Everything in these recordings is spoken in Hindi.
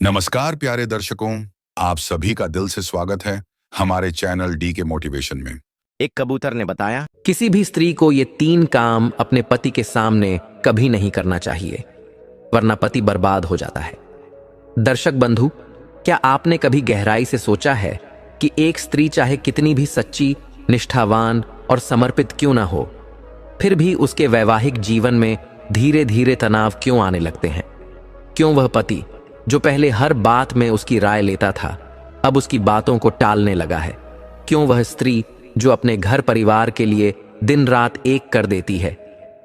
नमस्कार प्यारे दर्शकों, आप सभी का दिल से स्वागत है हमारे चैनल डी के मोटिवेशन में। एक कबूतर ने बताया, किसी भी स्त्री को ये 3 काम अपने पति के सामने कभी नहीं करना चाहिए, वरना पति बर्बाद हो जाता है। दर्शक बंधु, क्या आपने कभी गहराई से सोचा है कि एक स्त्री चाहे कितनी भी सच्ची, निष्ठावान और समर्पित क्यों ना हो, फिर भी उसके वैवाहिक जीवन में धीरे धीरे तनाव क्यों आने लगते हैं? क्यों वह पति जो पहले हर बात में उसकी राय लेता था, अब उसकी बातों को टालने लगा है? क्यों वह स्त्री जो अपने घर परिवार के लिए दिन रात एक कर देती है,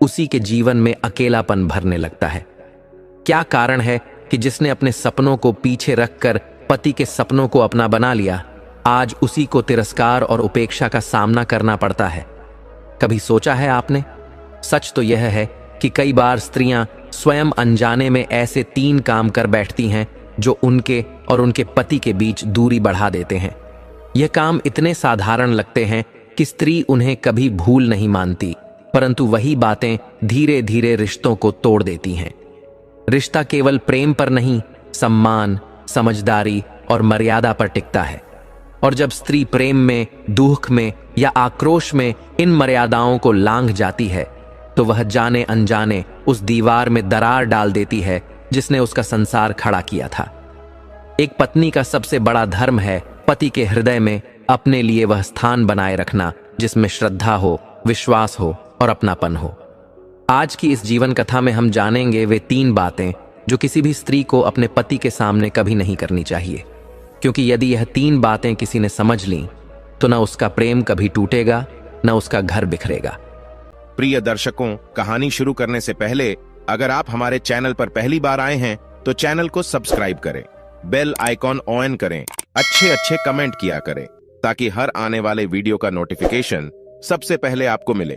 उसी के जीवन में अकेलापन भरने लगता है? क्या कारण है कि जिसने अपने सपनों को पीछे रखकर पति के सपनों को अपना बना लिया, आज उसी को तिरस्कार और उपेक्षा का सामना करना पड़ता है? कभी सोचा है आपने? सच तो यह है कि कई बार स्त्रियां स्वयं अनजाने में ऐसे 3 काम कर बैठती हैं जो उनके और उनके पति के बीच दूरी बढ़ा देते हैं। यह काम इतने साधारण लगते हैं कि स्त्री उन्हें कभी भूल नहीं मानती, परंतु वही बातें धीरे धीरे रिश्तों को तोड़ देती हैं। रिश्ता केवल प्रेम पर नहीं, सम्मान, समझदारी और मर्यादा पर टिकता है। और जब स्त्री प्रेम में, दुख में या आक्रोश में इन मर्यादाओं को लांघ जाती है, तो वह जाने अनजाने उस दीवार में दरार डाल देती है जिसने उसका संसार खड़ा किया था। एक पत्नी का सबसे बड़ा धर्म है पति के हृदय में अपने लिए वह स्थान बनाए रखना जिसमें श्रद्धा हो, विश्वास हो और अपनापन हो। आज की इस जीवन कथा में हम जानेंगे वे 3 बातें जो किसी भी स्त्री को अपने पति के सामने कभी नहीं करनी चाहिए, क्योंकि यदि यह 3 बातें किसी ने समझ लीं तो न उसका प्रेम कभी टूटेगा, न उसका घर बिखरेगा। प्रिय दर्शकों, कहानी शुरू करने से पहले अगर आप हमारे चैनल पर पहली बार आए हैं तो चैनल को सब्सक्राइब करें, बेल आइकॉन ऑन करें, अच्छे कमेंट किया करें ताकि हर आने वाले वीडियो का नोटिफिकेशन सबसे पहले आपको मिले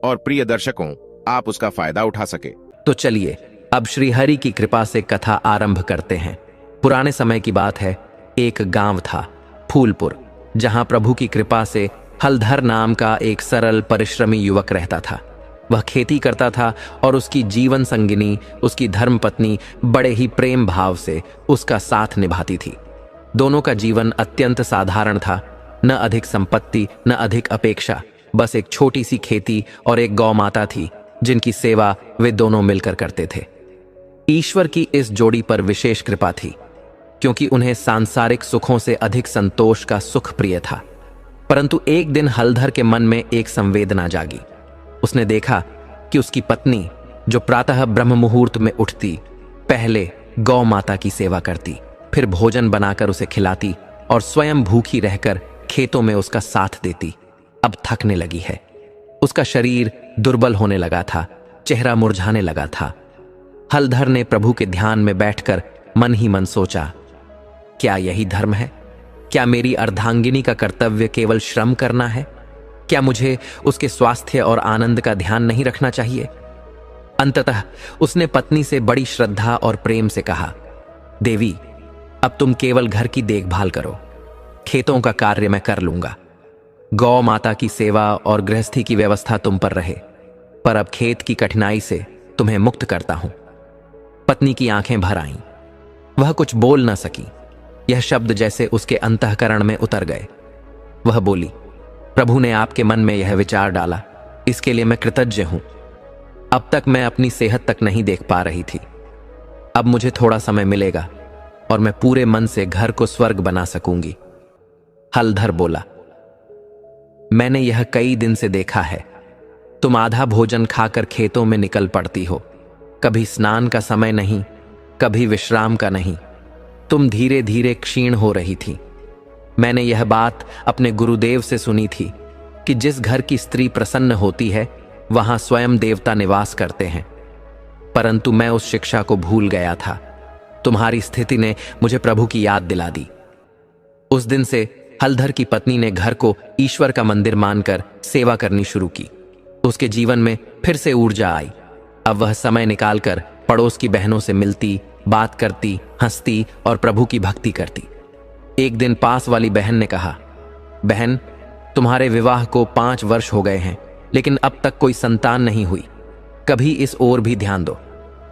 और प्रिय दर्शकों, आप उसका फायदा उठा सके। तो चलिए अब श्री हरि की कृपा से कथा आरंभ करते हैं। पुराने समय की बात है। एक गांव था, फूलपुर, जहां प्रभु की कृपा से हलधर नाम का एक सरल परिश्रमी युवक रहता था। वह खेती करता था और उसकी जीवन संगिनी, उसकी धर्मपत्नी, बड़े ही प्रेम भाव से उसका साथ निभाती थी। दोनों का जीवन अत्यंत साधारण था, न अधिक संपत्ति, न अधिक अपेक्षा। बस एक छोटी सी खेती और एक गौ माता थी जिनकी सेवा वे दोनों मिलकर करते थे। ईश्वर की इस जोड़ी पर विशेष कृपा थी, क्योंकि उन्हें सांसारिक सुखों से अधिक संतोष का सुख प्रिय था। परंतु एक दिन हलधर के मन में एक संवेदना जागी। उसने देखा कि उसकी पत्नी, जो प्रातः ब्रह्म मुहूर्त में उठती, पहले गौ माता की सेवा करती, फिर भोजन बनाकर उसे खिलाती और स्वयं भूखी रहकर खेतों में उसका साथ देती, अब थकने लगी है। उसका शरीर दुर्बल होने लगा था, चेहरा मुरझाने लगा था। हलधर ने प्रभु के ध्यान में बैठकर मन ही मन सोचा, क्या यही धर्म है? क्या मेरी अर्धांगिनी का कर्तव्य केवल श्रम करना है? क्या मुझे उसके स्वास्थ्य और आनंद का ध्यान नहीं रखना चाहिए? अंततः उसने पत्नी से बड़ी श्रद्धा और प्रेम से कहा, देवी, अब तुम केवल घर की देखभाल करो, खेतों का कार्य मैं कर लूंगा। गौ माता की सेवा और गृहस्थी की व्यवस्था तुम पर रहे, पर अब खेत की कठिनाई से तुम्हें मुक्त करता हूं। पत्नी की आंखें भर आईं। वह कुछ बोल न सकी। यह शब्द जैसे उसके अंतःकरण में उतर गए। वह बोली, प्रभु ने आपके मन में यह विचार डाला, इसके लिए मैं कृतज्ञ हूं। अब तक मैं अपनी सेहत तक नहीं देख पा रही थी। अब मुझे थोड़ा समय मिलेगा और मैं पूरे मन से घर को स्वर्ग बना सकूंगी। हलधर बोला, मैंने यह कई दिन से देखा है। तुम आधा भोजन खाकर खेतों में निकल पड़ती हो, कभी स्नान का समय नहीं, कभी विश्राम का नहीं। तुम धीरे धीरे क्षीण हो रही थी। मैंने यह बात अपने गुरुदेव से सुनी थी कि जिस घर की स्त्री प्रसन्न होती है वहां स्वयं देवता निवास करते हैं, परंतु मैं उस शिक्षा को भूल गया था। तुम्हारी स्थिति ने मुझे प्रभु की याद दिला दी। उस दिन से हलधर की पत्नी ने घर को ईश्वर का मंदिर मानकर सेवा करनी शुरू की। उसके जीवन में फिर से ऊर्जा आई। अब वह समय निकालकर पड़ोस की बहनों से मिलती, बात करती, हंसती और प्रभु की भक्ति करती। एक दिन पास वाली बहन ने कहा, बहन, तुम्हारे विवाह को 5 वर्ष हो गए हैं, लेकिन अब तक कोई संतान नहीं हुई। कभी इस ओर भी ध्यान दो।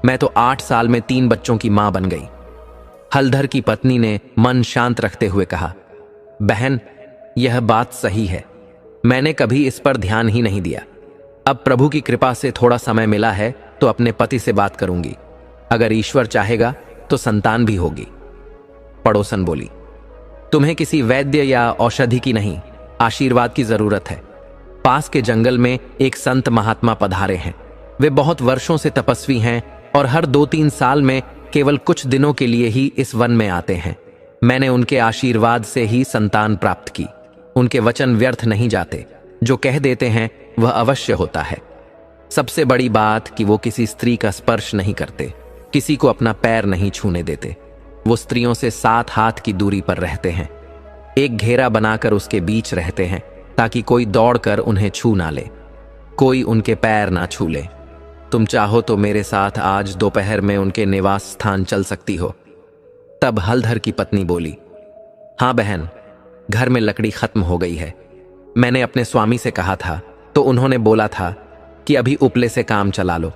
मैं तो 8 साल में 3 बच्चों की मां बन गई। हलधर की पत्नी ने मन शांत रखते हुए कहा, बहन, यह बात सही है। मैंने कभी इस पर ध्यान ही नहीं दिया। अब प्रभु की कृपा से थोड़ा समय मिला है तो अपने पति से बात करूंगी। अगर ईश्वर चाहेगा तो संतान भी होगी। पड़ोसन बोली, तुम्हें किसी वैद्य या औषधि की नहीं, आशीर्वाद की जरूरत है। पास के जंगल में एक संत महात्मा पधारे हैं। वे बहुत वर्षों से तपस्वी हैं और हर 2-3 साल में केवल कुछ दिनों के लिए ही इस वन में आते हैं। मैंने उनके आशीर्वाद से ही संतान प्राप्त की। उनके वचन व्यर्थ नहीं जाते। जो कह देते हैं वह अवश्य होता है। सबसे बड़ी बात कि वो किसी स्त्री का स्पर्श नहीं करते, किसी को अपना पैर नहीं छूने देते। वो स्त्रियों से 7 हाथ की दूरी पर रहते हैं। एक घेरा बनाकर उसके बीच रहते हैं ताकि कोई दौड़कर उन्हें छू ना ले, कोई उनके पैर ना छू ले। तुम चाहो तो मेरे साथ आज दोपहर में उनके निवास स्थान चल सकती हो। तब हलधर की पत्नी बोली, हाँ बहन, घर में लकड़ी खत्म हो गई है। मैंने अपने स्वामी से कहा था तो उन्होंने बोला था कि अभी उपले से काम चला लो।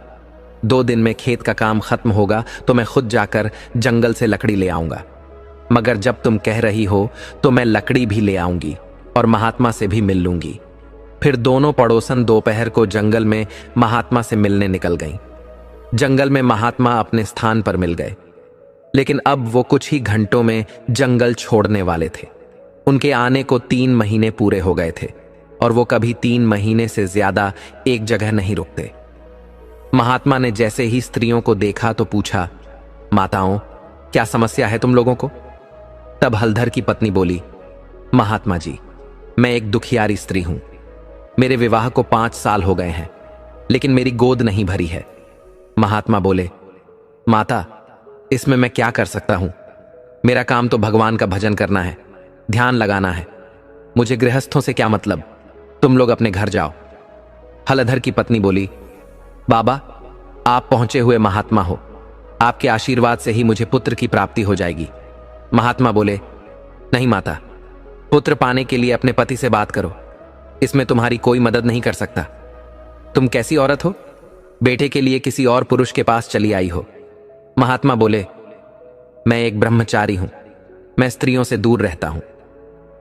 2 दिन में खेत का काम खत्म होगा तो मैं खुद जाकर जंगल से लकड़ी ले आऊंगा। मगर जब तुम कह रही हो तो मैं लकड़ी भी ले आऊंगी और महात्मा से भी मिल लूंगी। फिर दोनों पड़ोसन दोपहर को जंगल में महात्मा से मिलने निकल गईं। जंगल में महात्मा अपने स्थान पर मिल गए, लेकिन अब वो कुछ ही घंटों में जंगल छोड़ने वाले थे। उनके आने को 3 महीने पूरे हो गए थे और वो कभी 3 महीने से ज्यादा एक जगह नहीं रुकते। महात्मा ने जैसे ही स्त्रियों को देखा तो पूछा, माताओं, क्या समस्या है तुम लोगों को? तब हलधर की पत्नी बोली, महात्मा जी, मैं एक दुखियारी स्त्री हूं। मेरे विवाह को 5 साल हो गए हैं, लेकिन मेरी गोद नहीं भरी है। महात्मा बोले, माता, इसमें मैं क्या कर सकता हूं? मेरा काम तो भगवान का भजन करना है, ध्यान लगाना है। मुझे गृहस्थों से क्या मतलब? तुम लोग अपने घर जाओ। हलधर की पत्नी बोली, बाबा, आप पहुंचे हुए महात्मा हो। आपके आशीर्वाद से ही मुझे पुत्र की प्राप्ति हो जाएगी। महात्मा बोले, नहीं माता, पुत्र पाने के लिए अपने पति से बात करो। इसमें तुम्हारी कोई मदद नहीं कर सकता। तुम कैसी औरत हो? बेटे के लिए किसी और पुरुष के पास चली आई हो। महात्मा बोले, मैं एक ब्रह्मचारी हूं, मैं स्त्रियों से दूर रहता हूं।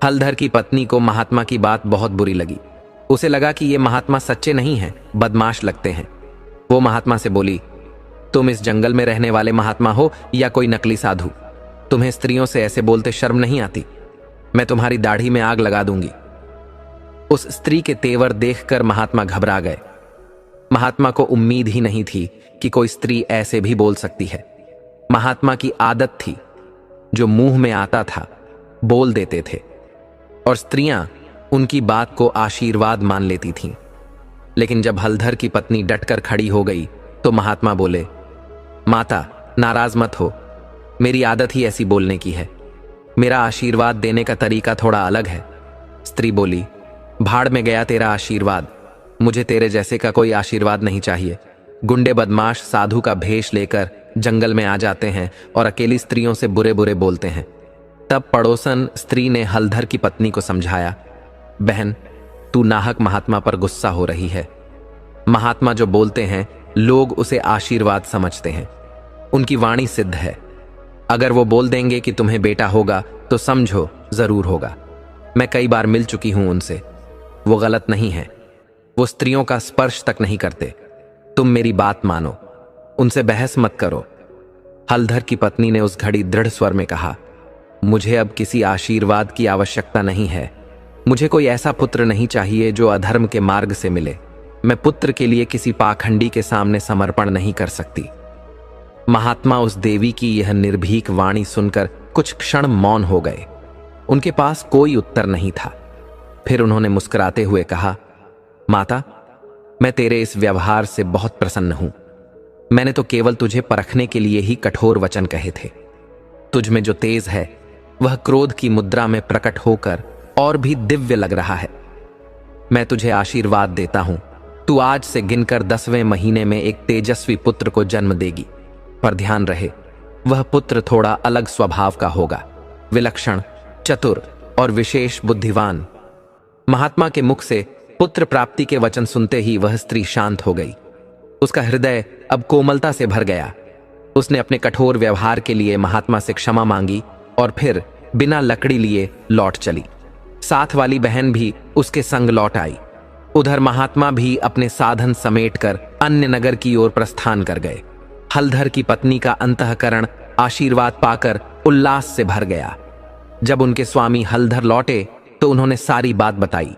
हलधर की पत्नी को महात्मा की बात बहुत बुरी लगी। उसे लगा कि ये महात्मा सच्चे नहीं हैं, बदमाश लगते हैं। वो महात्मा से बोली, तुम इस जंगल में रहने वाले महात्मा हो या कोई नकली साधु? तुम्हें स्त्रियों से ऐसे बोलते शर्म नहीं आती? मैं तुम्हारी दाढ़ी में आग लगा दूंगी। उस स्त्री के तेवर देखकर महात्मा घबरा गए। महात्मा को उम्मीद ही नहीं थी कि कोई स्त्री ऐसे भी बोल सकती है। महात्मा की आदत थी, जो मुंह में आता था बोल देते थे, और स्त्रियां उनकी बात को आशीर्वाद मान लेती थीं। लेकिन जब हलधर की पत्नी डटकर खड़ी हो गई तो महात्मा बोले, माता, नाराज मत हो, मेरी आदत ही ऐसी बोलने की है। मेरा आशीर्वाद देने का तरीका थोड़ा अलग है। स्त्री बोली, भाड़ में गया तेरा आशीर्वाद, मुझे तेरे जैसे का कोई आशीर्वाद नहीं चाहिए। गुंडे बदमाश साधु का भेष लेकर जंगल में आ जाते हैं और अकेली स्त्रियों से बुरे बुरे बोलते हैं। तब पड़ोसन स्त्री ने हलधर की पत्नी को समझाया, बहन, तू नाहक महात्मा पर गुस्सा हो रही है। महात्मा जो बोलते हैं लोग उसे आशीर्वाद समझते हैं। उनकी वाणी सिद्ध है। अगर वो बोल देंगे कि तुम्हें बेटा होगा तो समझो जरूर होगा। मैं कई बार मिल चुकी हूं उनसे, वो गलत नहीं है। वो स्त्रियों का स्पर्श तक नहीं करते। तुम मेरी बात मानो, उनसे बहस मत करो। हलधर की पत्नी ने उस घड़ी दृढ़ स्वर में कहा, मुझे अब किसी आशीर्वाद की आवश्यकता नहीं है। मुझे कोई ऐसा पुत्र नहीं चाहिए जो अधर्म के मार्ग से मिले। मैं पुत्र के लिए किसी पाखंडी के सामने समर्पण नहीं कर सकती। महात्मा उस देवी की यह निर्भीक वाणी सुनकर कुछ क्षण मौन हो गए। उनके पास कोई उत्तर नहीं था। फिर उन्होंने मुस्कुराते हुए कहा, माता, मैं तेरे इस व्यवहार से बहुत प्रसन्न हूं। मैंने तो केवल तुझे परखने के लिए ही कठोर वचन कहे थे। तुझ में जो तेज है वह क्रोध की मुद्रा में प्रकट होकर और भी दिव्य लग रहा है। मैं तुझे आशीर्वाद देता हूं, तू आज से गिनकर 10वें महीने में एक तेजस्वी पुत्र को जन्म देगी। पर ध्यान रहे, वह पुत्र थोड़ा अलग स्वभाव का होगा, विलक्षण, चतुर और विशेष बुद्धिवान। महात्मा के मुख से पुत्र प्राप्ति के वचन सुनते ही वह स्त्री शांत हो गई। उसका हृदय अब कोमलता से भर गया। उसने अपने कठोर व्यवहार के लिए महात्मा से क्षमा मांगी और फिर बिना लकड़ी लिए लौट चली। साथ वाली बहन भी उसके संग लौट आई। उधर महात्मा भी अपने साधन समेटकर अन्य नगर की ओर प्रस्थान कर गए। हलधर की पत्नी का अंतःकरण आशीर्वाद पाकर उल्लास से भर गया। जब उनके स्वामी हलधर लौटे तो उन्होंने सारी बात बताई।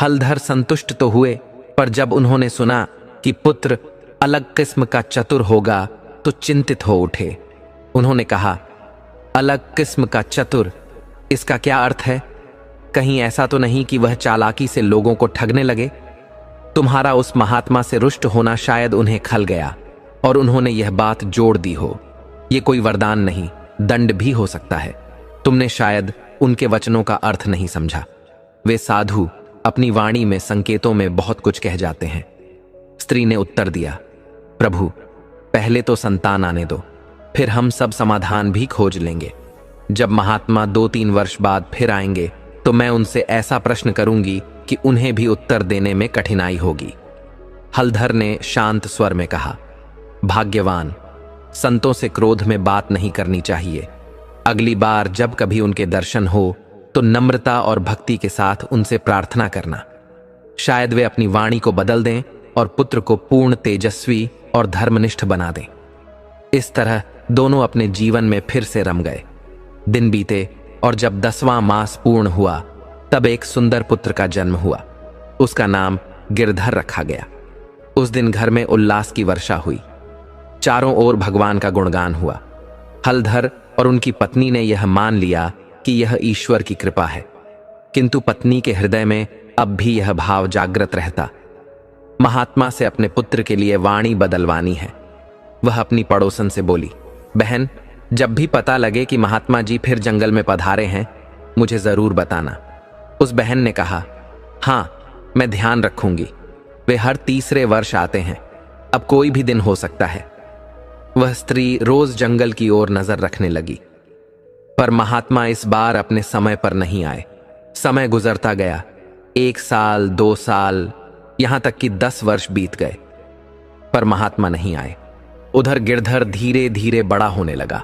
हलधर संतुष्ट तो हुए, पर जब उन्होंने सुना कि पुत्र अलग किस्म का चतुर होगा तो चिंतित हो उठे। उन्होंने कहा, अलग किस्म का चतुर, इसका क्या अर्थ है? कहीं ऐसा तो नहीं कि वह चालाकी से लोगों को ठगने लगे? तुम्हारा उस महात्मा से रुष्ट होना शायद उन्हें खल गया और उन्होंने यह बात जोड़ दी हो। यह कोई वरदान नहीं, दंड भी हो सकता है। तुमने शायद उनके वचनों का अर्थ नहीं समझा। वे साधु अपनी वाणी में संकेतों में बहुत कुछ कह जाते हैं। स्त्री ने उत्तर दिया, प्रभु, पहले तो संतान आने दो, फिर हम सब समाधान भी खोज लेंगे। जब महात्मा 2-3 वर्ष बाद फिर आएंगे तो मैं उनसे ऐसा प्रश्न करूंगी कि उन्हें भी उत्तर देने में कठिनाई होगी। हलधर ने शांत स्वर में कहा, भाग्यवान, संतों से क्रोध में बात नहीं करनी चाहिए। अगली बार जब कभी उनके दर्शन हो तो नम्रता और भक्ति के साथ उनसे प्रार्थना करना। शायद वे अपनी वाणी को बदल दें और पुत्र को पूर्ण तेजस्वी और धर्मनिष्ठ बना दें। इस तरह दोनों अपने जीवन में फिर से रम गए। दिन बीते और जब 10वां मास पूर्ण हुआ तब एक सुंदर पुत्र का जन्म हुआ। उसका नाम गिरधर रखा गया। उस दिन घर में उल्लास की वर्षा हुई। चारों ओर भगवान का गुणगान हुआ। हलधर और उनकी पत्नी ने यह मान लिया कि यह ईश्वर की कृपा है, किंतु पत्नी के हृदय में अब भी यह भाव जागृत रहता। महात्मा से अपने पुत्र के लिए वाणी बदलवानी है। वह अपनी पड़ोसन से बोली, बहन, जब भी पता लगे कि महात्मा जी फिर जंगल में पधारे हैं, मुझे जरूर बताना। उस बहन ने कहा, हाँ, मैं ध्यान रखूंगी। वे हर 3रे वर्ष आते हैं, अब कोई भी दिन हो सकता है। वह स्त्री रोज जंगल की ओर नजर रखने लगी, पर महात्मा इस बार अपने समय पर नहीं आए। समय गुजरता गया। 1 साल, 2 साल, यहां तक कि 10 वर्ष बीत गए, पर महात्मा नहीं आए। उधर गिरधर धीरे धीरे बड़ा होने लगा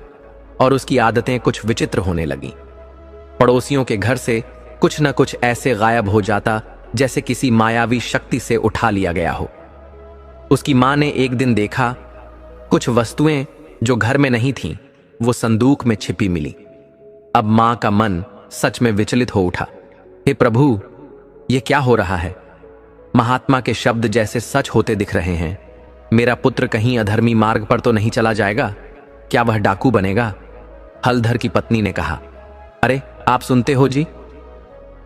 और उसकी आदतें कुछ विचित्र होने लगी। पड़ोसियों के घर से कुछ न कुछ ऐसे गायब हो जाता जैसे किसी मायावी शक्ति से उठा लिया गया हो। उसकी मां ने एक दिन देखा, कुछ वस्तुएं जो घर में नहीं थीं, वो संदूक में छिपी मिली। अब मां का मन सच में विचलित हो उठा। हे प्रभु, ये क्या हो रहा है? महात्मा के शब्द जैसे सच होते दिख रहे हैं। मेरा पुत्र कहीं अधर्मी मार्ग पर तो नहीं चला जाएगा? क्या वह डाकू बनेगा? हलधर की पत्नी ने कहा, अरे आप सुनते हो जी,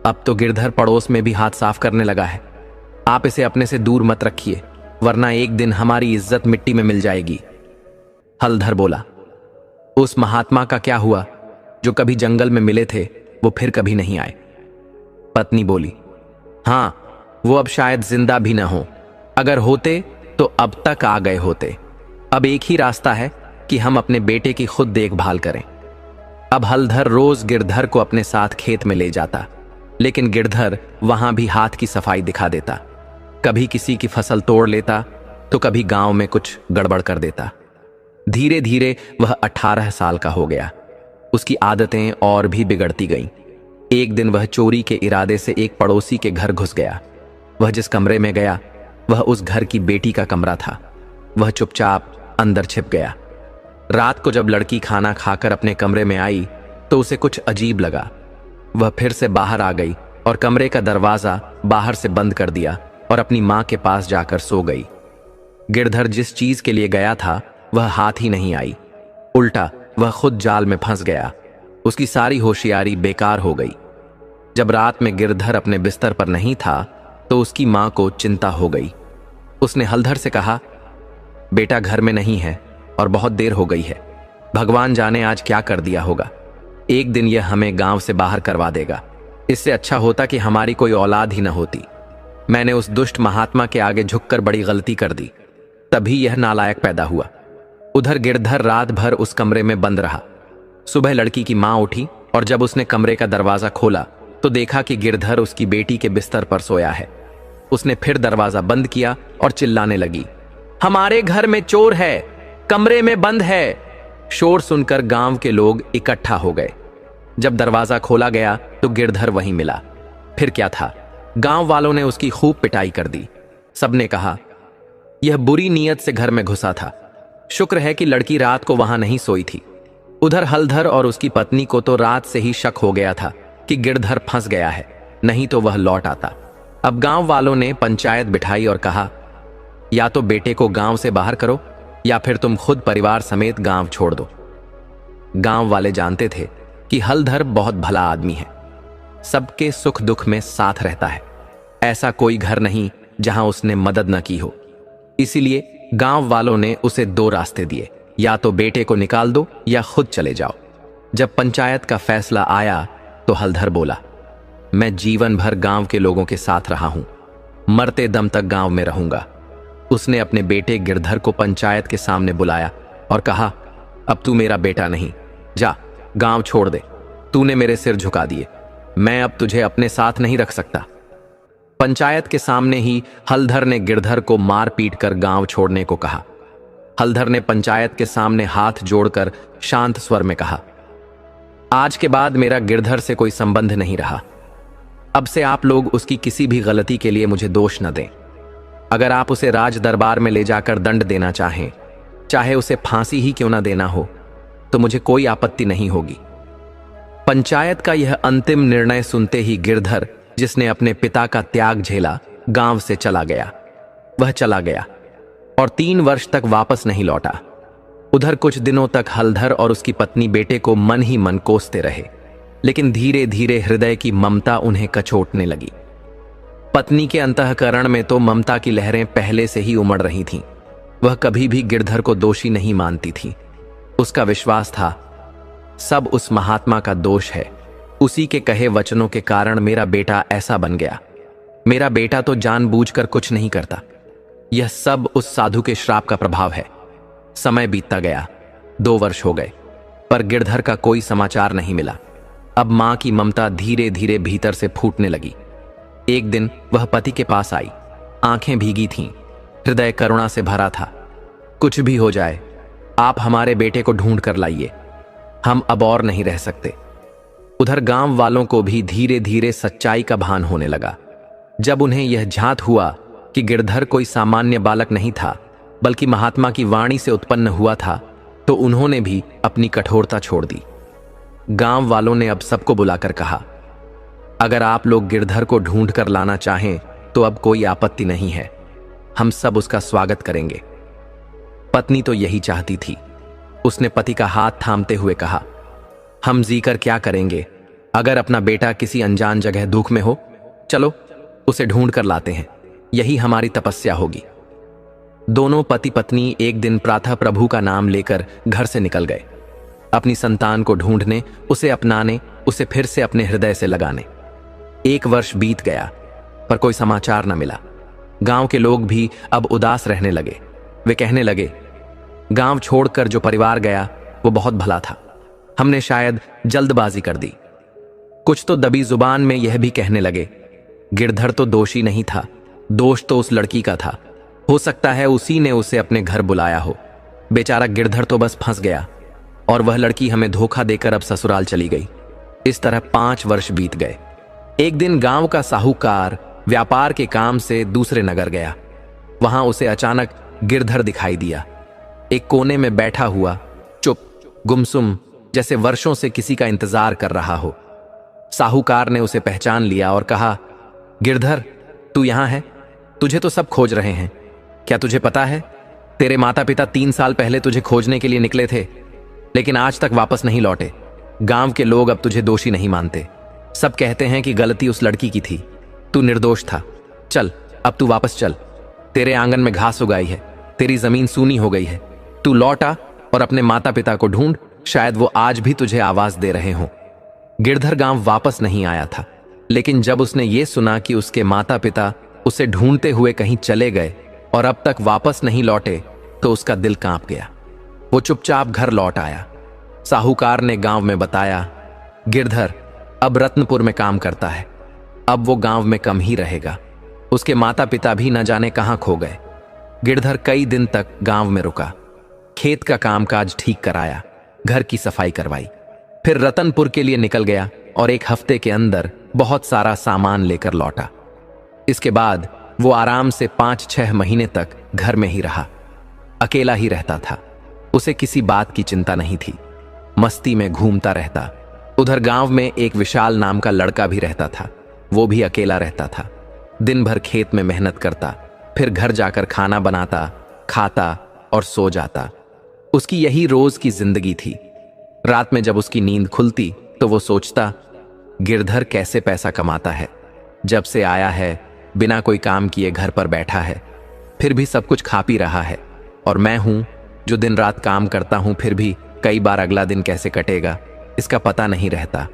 अब तो गिरधर पड़ोस में भी हाथ साफ करने लगा है। आप इसे अपने से दूर मत रखिए, वरना एक दिन हमारी इज्जत मिट्टी में मिल जाएगी। हलधर बोला, उस महात्मा का क्या हुआ जो कभी जंगल में मिले थे, वो फिर कभी नहीं आए? पत्नी बोली, हाँ, वो अब शायद जिंदा भी न हो। अगर होते तो अब तक आ गए होते। अब एक ही रास्ता है कि हम अपने बेटे की खुद देखभाल करें। अब हलधर रोज गिरधर को अपने साथ खेत में ले जाता, लेकिन गिरधर वहां भी हाथ की सफाई दिखा देता। कभी किसी की फसल तोड़ लेता तो कभी गांव में कुछ गड़बड़ कर देता। धीरे धीरे वह 18 साल का हो गया। उसकी आदतें और भी बिगड़ती गईं। एक दिन वह चोरी के इरादे से एक पड़ोसी के घर घुस गया। वह जिस कमरे में गया वह उस घर की बेटी का कमरा था। वह चुपचाप अंदर छिप गया। रात को जब लड़की खाना खाकर अपने कमरे में आई तो उसे कुछ अजीब लगा। वह फिर से बाहर आ गई और कमरे का दरवाजा बाहर से बंद कर दिया और अपनी मां के पास जाकर सो गई। गिरधर जिस चीज के लिए गया था वह हाथ ही नहीं आई। उल्टा वह खुद जाल में फंस गया। उसकी सारी होशियारी बेकार हो गई। जब रात में गिरधर अपने बिस्तर पर नहीं था तो उसकी मां को चिंता हो गई। उसने हलधर से कहा, बेटा घर में नहीं है और बहुत देर हो गई है। भगवान जाने आज क्या कर दिया होगा। एक दिन यह हमें गांव से बाहर करवा देगा। इससे अच्छा होता कि हमारी कोई औलाद ही न होती। मैंने उस दुष्ट महात्मा के आगे झुककर बड़ी गलती कर दी, तभी यह नालायक पैदा हुआ। उधर गिरधर रात भर उस कमरे में बंद रहा। सुबह लड़की की मां उठी और जब उसने कमरे का दरवाजा खोला तो देखा कि गिरधर उसकी बेटी के बिस्तर पर सोया है। उसने फिर दरवाजा बंद किया और चिल्लाने लगी, हमारे घर में चोर है, कमरे में बंद है। शोर सुनकर गांव के लोग इकट्ठा हो गए। जब दरवाजा खोला गया तो गिरधर वहीं मिला। फिर क्या था, गांव वालों ने उसकी खूब पिटाई कर दी। सबने कहा यह बुरी नीयत से घर में घुसा था। शुक्र है कि लड़की रात को वहां नहीं सोई थी। उधर हलधर और उसकी पत्नी को तो रात से ही शक हो गया था कि गिरधर फंस गया है, नहीं तो वह लौट आता। अब गांव वालों ने पंचायत बिठाई और कहा या तो बेटे को गांव से बाहर करो या फिर तुम खुद परिवार समेत गांव छोड़ दो। गांव वाले जानते थे कि हलधर बहुत भला आदमी है, सबके सुख दुख में साथ रहता है। ऐसा कोई घर नहीं जहां उसने मदद न की हो। इसीलिए गांव वालों ने उसे दो रास्ते दिए, या तो बेटे को निकाल दो या खुद चले जाओ। जब पंचायत का फैसला आया तो हलधर बोला मैं जीवन भर गांव के लोगों के साथ रहा हूं, मरते दम तक गांव में रहूंगा। उसने अपने बेटे गिरधर को पंचायत के सामने बुलाया और कहा अब तू मेरा बेटा नहीं, जा गांव छोड़ दे। तूने मेरे सिर झुका दिए, मैं अब तुझे अपने साथ नहीं रख सकता। पंचायत के सामने ही हलधर ने गिरधर को मार पीट कर गांव छोड़ने को कहा। हलधर ने पंचायत के सामने हाथ जोड़कर शांत स्वर में कहा आज के बाद मेरा गिरधर से कोई संबंध नहीं रहा। अब से आप लोग उसकी किसी भी गलती के लिए मुझे दोष न दें। अगर आप उसे राज दरबार में ले जाकर दंड देना चाहें, चाहे उसे फांसी ही क्यों ना देना हो, तो मुझे कोई आपत्ति नहीं होगी। पंचायत का यह अंतिम निर्णय सुनते ही गिरधर, जिसने अपने पिता का त्याग झेला, गांव से चला गया। वह चला गया और 3 वर्ष तक वापस नहीं लौटा। उधर कुछ दिनों तक हलधर और उसकी पत्नी बेटे को मन ही मन कोसते रहे, लेकिन धीरे धीरे हृदय की ममता उन्हें कचोटने लगी। पत्नी के अंतःकरण में तो ममता की लहरें पहले से ही उमड़ रही थीं। वह कभी भी गिरधर को दोषी नहीं मानती थी। उसका विश्वास था सब उस महात्मा का दोष है, उसी के कहे वचनों के कारण मेरा बेटा ऐसा बन गया। मेरा बेटा तो जानबूझकर कुछ नहीं करता, यह सब उस साधु के श्राप का प्रभाव है। समय बीतता गया, 2 वर्ष हो गए, पर गिरधर का कोई समाचार नहीं मिला। अब मां की ममता धीरे धीरे भीतर से फूटने लगी। एक दिन वह पति के पास आई, आंखें भीगी थीं, हृदय करुणा से भरा था। कुछ भी हो जाए, आप हमारे बेटे को ढूंढ कर लाइए, हम अब और नहीं रह सकते। उधर गांव वालों को भी धीरे धीरे सच्चाई का भान होने लगा। जब उन्हें यह झांत हुआ कि गिरधर कोई सामान्य बालक नहीं था, बल्कि महात्मा की वाणी से उत्पन्न हुआ था, तो उन्होंने भी अपनी कठोरता छोड़ दी। गांव वालों ने अब सबको बुलाकर कहा अगर आप लोग गिरधर को ढूंढ कर लाना चाहें तो अब कोई आपत्ति नहीं है, हम सब उसका स्वागत करेंगे। पत्नी तो यही चाहती थी। उसने पति का हाथ थामते हुए कहा हम जीकर क्या करेंगे, अगर अपना बेटा किसी अनजान जगह दुख में हो, चलो उसे ढूंढ कर लाते हैं, यही हमारी तपस्या होगी। दोनों पति पत्नी एक दिन प्रातः प्रभु का नाम लेकर घर से निकल गए, अपनी संतान को ढूंढने, उसे अपनाने, उसे फिर से अपने हृदय से लगाने। 1 वर्ष बीत गया, पर कोई समाचार न मिला। गांव के लोग भी अब उदास रहने लगे। वे कहने लगे गांव छोड़कर जो परिवार गया वो बहुत भला था, हमने शायद जल्दबाजी कर दी। कुछ तो दबी जुबान में यह भी कहने लगे गिरधर तो दोषी नहीं था, दोष तो उस लड़की का था, हो सकता है उसी ने उसे अपने घर बुलाया हो। बेचारा गिरधर तो बस फंस गया और वह लड़की हमें धोखा देकर अब ससुराल चली गई। इस तरह 5 वर्ष बीत गए। एक दिन गांव का साहूकार व्यापार के काम से दूसरे नगर गया। वहां उसे अचानक गिरधर दिखाई दिया, एक कोने में बैठा हुआ, चुप, गुमसुम, जैसे वर्षों से किसी का इंतजार कर रहा हो। साहूकार ने उसे पहचान लिया और कहा गिरधर, तू यहां है? तुझे तो सब खोज रहे हैं। क्या तुझे पता है तेरे माता पिता 3 साल पहले तुझे खोजने के लिए निकले थे, लेकिन आज तक वापस नहीं लौटे। गांव के लोग अब तुझे दोषी नहीं मानते, सब कहते हैं कि गलती उस लड़की की थी, तू निर्दोष था। चल अब तू वापस चल, तेरे आंगन में घास उगाई है, तेरी जमीन सूनी हो गई है, तू लौट आ और अपने माता पिता को ढूंढ, शायद वो आज भी तुझे आवाज दे रहे हों। गिरधर गांव वापस नहीं आया था, लेकिन जब उसने ये सुना कि उसके माता पिता उसे ढूंढते हुए कहीं चले गए और अब तक वापस नहीं लौटे, तो उसका दिल कांप गया। वो चुपचाप घर लौट आया। साहूकार ने गांव में बताया गिरधर अब रत्नपुर में काम करता है, अब वो गांव में कम ही रहेगा। उसके माता पिता भी न जाने कहां खो गए। गिरधर कई दिन तक गांव में रुका। खेत का कामकाज ठीक कराया, घर की सफाई करवाई, फिर रतनपुर के लिए निकल गया और 1 हफ्ते के अंदर बहुत सारा सामान लेकर लौटा। इसके बाद वो आराम से 5-6 महीने तक घर में ही रहा। अकेला ही रहता था, उसे किसी बात की चिंता नहीं थी, मस्ती में घूमता रहता। उधर गांव में एक विशाल नाम का लड़का भी रहता था, वो भी अकेला रहता था। दिन भर खेत में मेहनत करता, फिर घर जाकर खाना बनाता, खाता और सो जाता। उसकी यही रोज की जिंदगी थी। रात में जब उसकी नींद खुलती तो वो सोचता, गिरधर कैसे पैसा कमाता है, जब से आया है बिना कोई काम किए घर पर बैठा है, फिर भी सब कुछ खा पी रहा है, और मैं हूं जो दिन रात काम करता हूं, फिर भी कई बार अगला दिन कैसे कटेगा इसका पता नहीं रहता।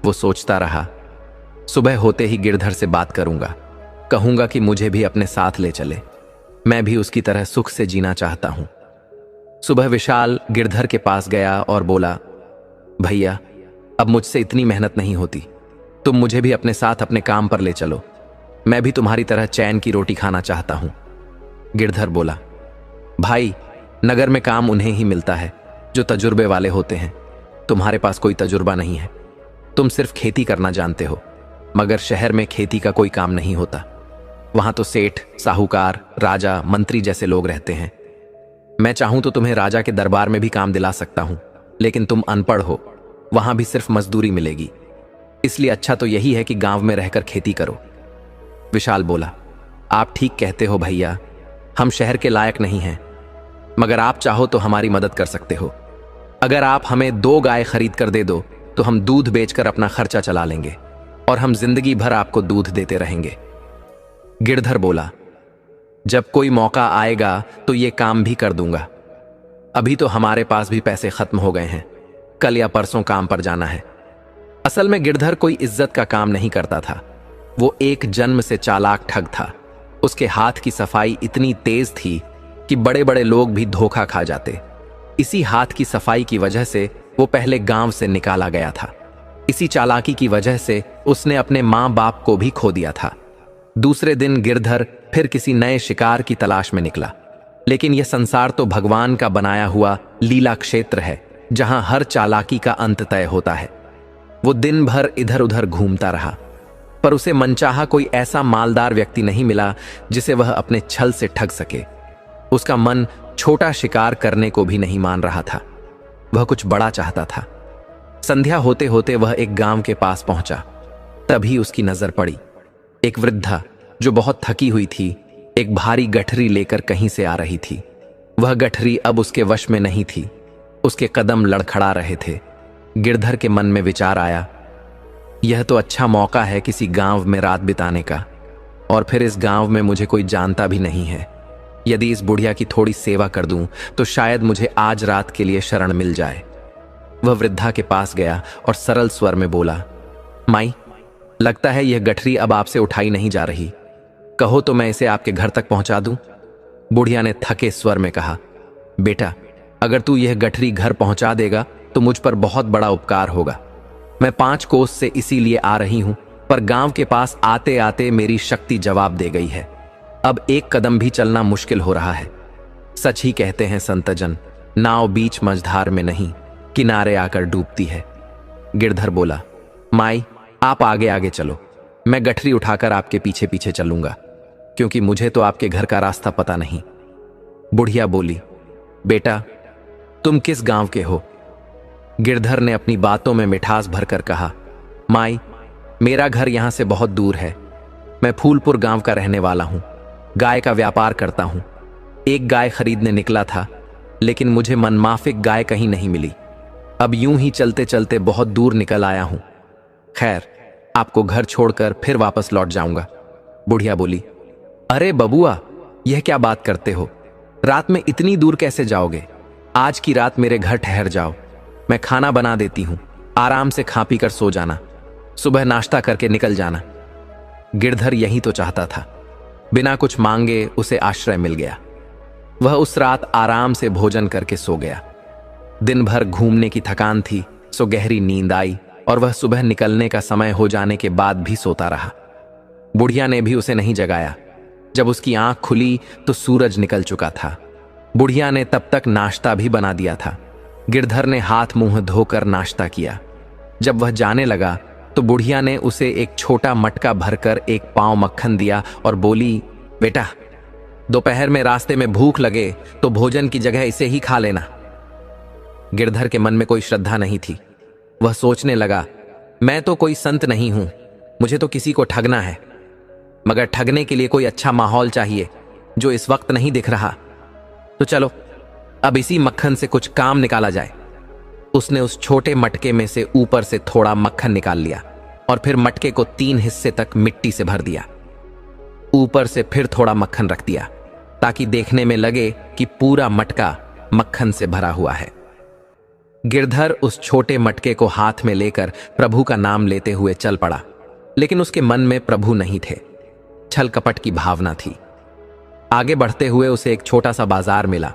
वो सोचता रहा। सुबह होते ही गिरधर से बात करूंगा, कहूंगा कि मुझे भी अपने साथ ले चले, मैं भी उसकी तरह सुख से जीना चाहता हूं। सुबह विशाल गिरधर के पास गया और बोला, भैया अब मुझसे इतनी मेहनत नहीं होती, तुम मुझे भी अपने साथ अपने काम पर ले चलो, मैं भी तुम्हारी तरह चैन की रोटी खाना चाहता हूं। गिरधर बोला, भाई नगर में काम उन्हें ही मिलता है जो तजुर्बे वाले होते हैं, तुम्हारे पास कोई तजुर्बा नहीं है, तुम सिर्फ खेती करना जानते हो, मगर शहर में खेती का कोई काम नहीं होता। वहां तो सेठ, साहूकार, राजा, मंत्री जैसे लोग रहते हैं। मैं चाहूं तो तुम्हें राजा के दरबार में भी काम दिला सकता हूं, लेकिन तुम अनपढ़ हो, वहां भी सिर्फ मजदूरी मिलेगी, इसलिए अच्छा तो यही है कि गांव में रहकर खेती करो। विशाल बोला, आप ठीक कहते हो भैया, हम शहर के लायक नहीं हैं, मगर आप चाहो तो हमारी मदद कर सकते हो। अगर आप हमें 2 गाय खरीद कर दे दो तो हम दूध बेचकर अपना खर्चा चला लेंगे और हम जिंदगी भर आपको दूध देते रहेंगे। गिरधर बोला, जब कोई मौका आएगा तो ये काम भी कर दूंगा, अभी तो हमारे पास भी पैसे खत्म हो गए हैं, कल या परसों काम पर जाना है। असल में गिरधर कोई इज्जत का काम नहीं करता था, वो एक जन्म से चालाक ठग था। उसके हाथ की सफाई इतनी तेज थी कि बड़े बड़े लोग भी धोखा खा जाते। इसी हाथ की सफाई की वजह से वो पहले गांव से निकाला गया था। इसी चालाकी की वजह से उसने अपने मां बाप को भी खो दिया था। दूसरे दिन गिरधर फिर किसी नए शिकार की तलाश में निकला, लेकिन यह संसार तो भगवान का बनाया हुआ लीला क्षेत्र है, जहां हर चालाकी का अंत तय होता है। वो दिन भर इधर उधर घूमता रहा, पर उसे मनचाहा कोई ऐसा मालदार व्यक्ति नहीं मिला जिसे वह अपने छल से ठग सके। उसका मन छोटा शिकार करने को भी नहीं मान रहा था, वह कुछ बड़ा चाहता था। संध्या होते होते वह एक गांव के पास पहुंचा। तभी उसकी नजर पड़ी, एक वृद्धा जो बहुत थकी हुई थी, एक भारी गठरी लेकर कहीं से आ रही थी। वह गठरी अब उसके वश में नहीं थी, उसके कदम लड़खड़ा रहे थे। गिरधर के मन में विचार आया, यह तो अच्छा मौका है किसी गांव में रात बिताने का, और फिर इस गांव में मुझे कोई जानता भी नहीं है। यदि इस बुढ़िया की थोड़ी सेवा कर दूं तो शायद मुझे आज रात के लिए शरण मिल जाए। वह वृद्धा के पास गया और सरल स्वर में बोला, माई, लगता है यह गठरी अब आपसे उठाई नहीं जा रही, कहो तो मैं इसे आपके घर तक पहुंचा दूं। बुढ़िया ने थके स्वर में कहा, बेटा, अगर तू यह गठरी घर पहुंचा देगा तो मुझ पर बहुत बड़ा उपकार होगा। मैं 5 कोस से इसीलिए आ रही हूं, पर गांव के पास आते आते मेरी शक्ति जवाब दे गई है। अब एक कदम भी चलना मुश्किल हो रहा है। सच ही कहते हैं संतजन, नाव बीच मझधार में नहीं, किनारे आकर डूबती है। गिरधर बोला, माई, आप आगे आगे चलो, मैं गठरी उठाकर आपके पीछे पीछे चलूंगा, क्योंकि मुझे तो आपके घर का रास्ता पता नहीं। बुढ़िया बोली, बेटा, तुम किस गांव के हो? गिरधर ने अपनी बातों में मिठास भरकर कहा, माई, मेरा घर यहां से बहुत दूर है, मैं फूलपुर गांव का रहने वाला हूं, गाय का व्यापार करता हूं। एक गाय खरीदने निकला था, लेकिन मुझे मनमाफिक गाय कहीं नहीं मिली। अब यूं ही चलते चलते बहुत दूर निकल आया हूं। खैर, आपको घर छोड़कर फिर वापस लौट जाऊंगा। बुढ़िया बोली, अरे बबुआ, यह क्या बात करते हो? रात में इतनी दूर कैसे जाओगे? आज की रात मेरे घर ठहर जाओ, मैं खाना बना देती हूं, आराम से खा पी कर सो जाना, सुबह नाश्ता करके निकल जाना। गिरधर यही तो चाहता था। बिना कुछ मांगे उसे आश्रय मिल गया। वह उस रात आराम से भोजन करके सो गया। दिन भर घूमने की थकान थी, सो गहरी नींद आई और वह सुबह निकलने का समय हो जाने के बाद भी सोता रहा। बुढ़िया ने भी उसे नहीं जगाया। जब उसकी आंख खुली तो सूरज निकल चुका था। बुढ़िया ने तब तक नाश्ता भी बना दिया था। गिरधर ने हाथ मुंह धोकर नाश्ता किया। जब वह जाने लगा तो बुढ़िया ने उसे एक छोटा मटका भरकर एक पांव मक्खन दिया और बोली, बेटा, दोपहर में रास्ते में भूख लगे तो भोजन की जगह इसे ही खा लेना। गिरधर के मन में कोई श्रद्धा नहीं थी। वह सोचने लगा, मैं तो कोई संत नहीं हूं, मुझे तो किसी को ठगना है, मगर ठगने के लिए कोई अच्छा माहौल चाहिए जो इस वक्त नहीं दिख रहा। तो चलो अब इसी मक्खन से कुछ काम निकाला जाए। उसने उस छोटे मटके में से ऊपर से थोड़ा मक्खन निकाल लिया और फिर मटके को 3 हिस्से तक मिट्टी से भर दिया। ऊपर से फिर थोड़ा मक्खन रख दिया ताकि देखने में लगे कि पूरा मटका मक्खन से भरा हुआ है। गिरधर उस छोटे मटके को हाथ में लेकर प्रभु का नाम लेते हुए चल पड़ा, लेकिन उसके मन में प्रभु नहीं थे, छल कपट की भावना थी। आगे बढ़ते हुए उसे एक छोटा सा बाजार मिला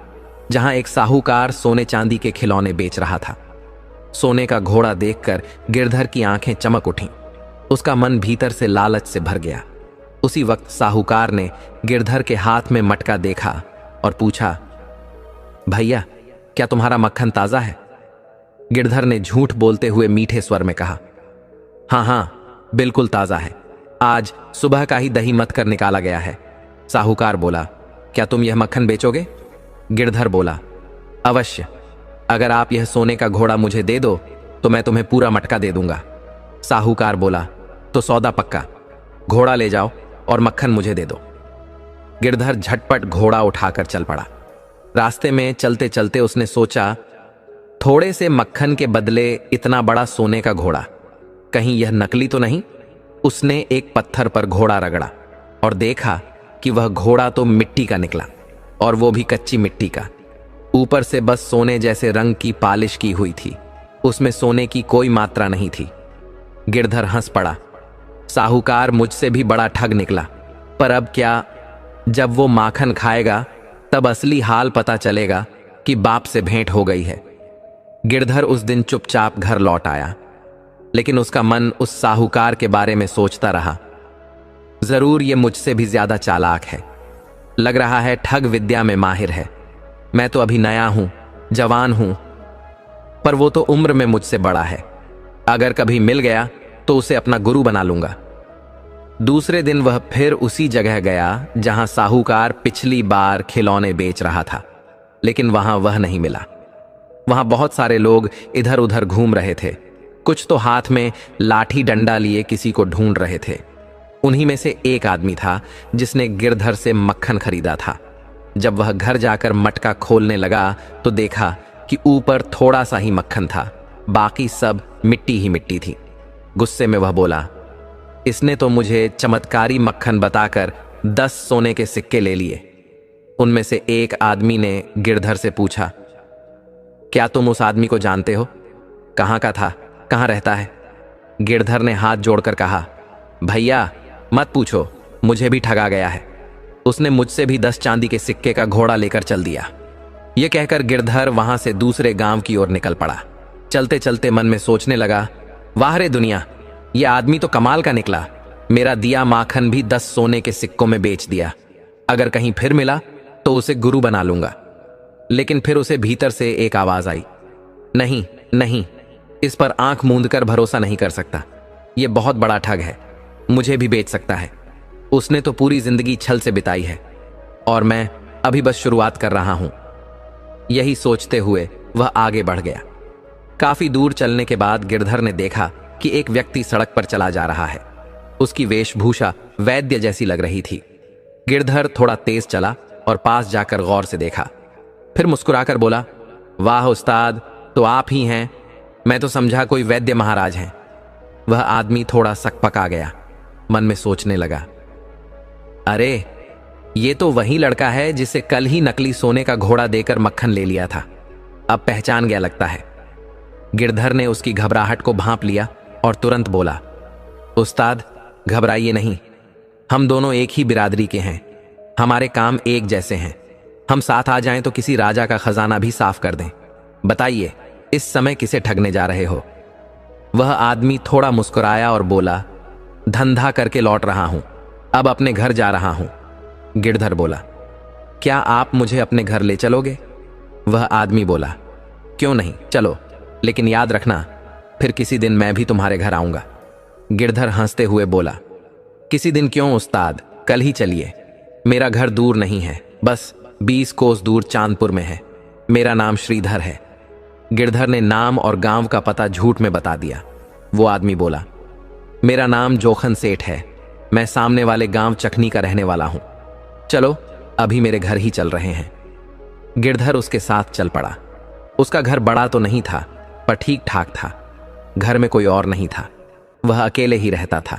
जहां एक साहूकार सोने चांदी के खिलौने बेच रहा था। सोने का घोड़ा देखकर गिरधर की आंखें चमक उठीं। उसका मन भीतर से लालच से भर गया। उसी वक्त साहूकार ने गिरधर के हाथ में मटका देखा और पूछा, भैया, क्या तुम्हारा मक्खन ताजा है? गिरधर ने झूठ बोलते हुए मीठे स्वर में कहा, हाँ हाँ, बिल्कुल ताजा है, आज सुबह का ही दही मथ कर निकाला गया है। साहूकार बोला, क्या तुम यह मक्खन बेचोगे? गिरधर बोला, अवश्य, अगर आप यह सोने का घोड़ा मुझे दे दो तो मैं तुम्हें पूरा मटका दे दूंगा। साहूकार बोला, तो सौदा पक्का, घोड़ा ले जाओ और मक्खन मुझे दे दो। गिरधर झटपट घोड़ा उठाकर चल पड़ा। रास्ते में चलते चलते उसने सोचा, थोड़े से मक्खन के बदले इतना बड़ा सोने का घोड़ा, कहीं यह नकली तो नहीं? उसने एक पत्थर पर घोड़ा रगड़ा और देखा कि वह घोड़ा तो मिट्टी का निकला, और वो भी कच्ची मिट्टी का। ऊपर से बस सोने जैसे रंग की पालिश की हुई थी, उसमें सोने की कोई मात्रा नहीं थी। गिरधर हंस पड़ा, साहूकार मुझसे भी बड़ा ठग निकला, पर अब क्या, जब वो माखन खाएगा तब असली हाल पता चलेगा कि बाप से भेंट हो गई है। गिरधर उस दिन चुपचाप घर लौट आया, लेकिन उसका मन उस साहूकार के बारे में सोचता रहा। जरूर ये मुझसे भी ज्यादा चालाक है, लग रहा है ठग विद्या में माहिर है। मैं तो अभी नया हूं, जवान हूं, पर वो तो उम्र में मुझसे बड़ा है। अगर कभी मिल गया तो उसे अपना गुरु बना लूंगा। दूसरे दिन वह फिर उसी जगह गया जहां साहूकार पिछली बार खिलौने बेच रहा था, लेकिन वहां वह नहीं मिला। वहां बहुत सारे लोग इधर उधर घूम रहे थे। कुछ तो हाथ में लाठी डंडा लिए किसी को ढूंढ रहे थे। उन्हीं में से एक आदमी था जिसने गिरधर से मक्खन खरीदा था। जब वह घर जाकर मटका खोलने लगा तो देखा कि ऊपर थोड़ा सा ही मक्खन था, बाकी सब मिट्टी ही मिट्टी थी। गुस्से में वह बोला, इसने तो मुझे चमत्कारी मक्खन बताकर 10 सोने के सिक्के ले लिए। उनमें से एक आदमी ने गिरधर से पूछा, क्या तुम उस आदमी को जानते हो? कहाँ का था, कहाँ रहता है? गिरधर ने हाथ जोड़कर कहा, भैया मत पूछो, मुझे भी ठगा गया है। उसने मुझसे भी 10 चांदी के सिक्के का घोड़ा लेकर चल दिया। यह कहकर गिरधर वहां से दूसरे गांव की ओर निकल पड़ा। चलते चलते मन में सोचने लगा, वाह रे दुनिया, यह आदमी तो कमाल का निकला। मेरा दिया माखन भी 10 सोने के सिक्कों में बेच दिया। अगर कहीं फिर मिला तो उसे गुरु बना लूंगा। लेकिन फिर उसे भीतर से एक आवाज आई, नहीं नहीं, इस पर आंख मूंद कर भरोसा नहीं कर सकता। यह बहुत बड़ा ठग है, मुझे भी बेच सकता है। उसने तो पूरी जिंदगी छल से बिताई है और मैं अभी बस शुरुआत कर रहा हूं। यही सोचते हुए वह आगे बढ़ गया। काफी दूर चलने के बाद गिरधर ने देखा कि एक व्यक्ति सड़क पर चला जा रहा है। उसकी वेशभूषा वैद्य जैसी लग रही थी। गिरधर थोड़ा तेज चला और पास जाकर गौर से देखा। फिर मुस्कुराकर बोला, वाह उस्ताद, तो आप ही हैं। मैं तो समझा कोई वैद्य महाराज हैं। वह आदमी थोड़ा सकपका गया, मन में सोचने लगा, अरे ये तो वही लड़का है जिसे कल ही नकली सोने का घोड़ा देकर मक्खन ले लिया था। अब पहचान गया लगता है। गिरधर ने उसकी घबराहट को भांप लिया और तुरंत बोला, उस्ताद घबराइए नहीं, हम दोनों एक ही बिरादरी के हैं, हमारे काम एक जैसे हैं। हम साथ आ जाएं तो किसी राजा का खजाना भी साफ कर दें। बताइए इस समय किसे ठगने जा रहे हो? वह आदमी थोड़ा मुस्कुराया और बोला, धंधा करके लौट रहा हूं, अब अपने घर जा रहा हूं। गिरधर बोला, क्या आप मुझे अपने घर ले चलोगे? वह आदमी बोला, क्यों नहीं, चलो, लेकिन याद रखना फिर किसी दिन मैं भी तुम्हारे घर आऊंगा। गिरधर हंसते हुए बोला, किसी दिन क्यों उस्ताद, कल ही चलिए। मेरा घर दूर नहीं है, बस 20 कोस दूर चांदपुर में है। मेरा नाम श्रीधर है। गिरधर ने नाम और गांव का पता झूठ में बता दिया। वो आदमी बोला, मेरा नाम जोखन सेठ है, मैं सामने वाले गांव चखनी का रहने वाला हूं। चलो अभी मेरे घर ही चल रहे हैं। गिरधर उसके साथ चल पड़ा। उसका घर बड़ा तो नहीं था, पर ठीक ठाक था। घर में कोई और नहीं था, वह अकेले ही रहता था।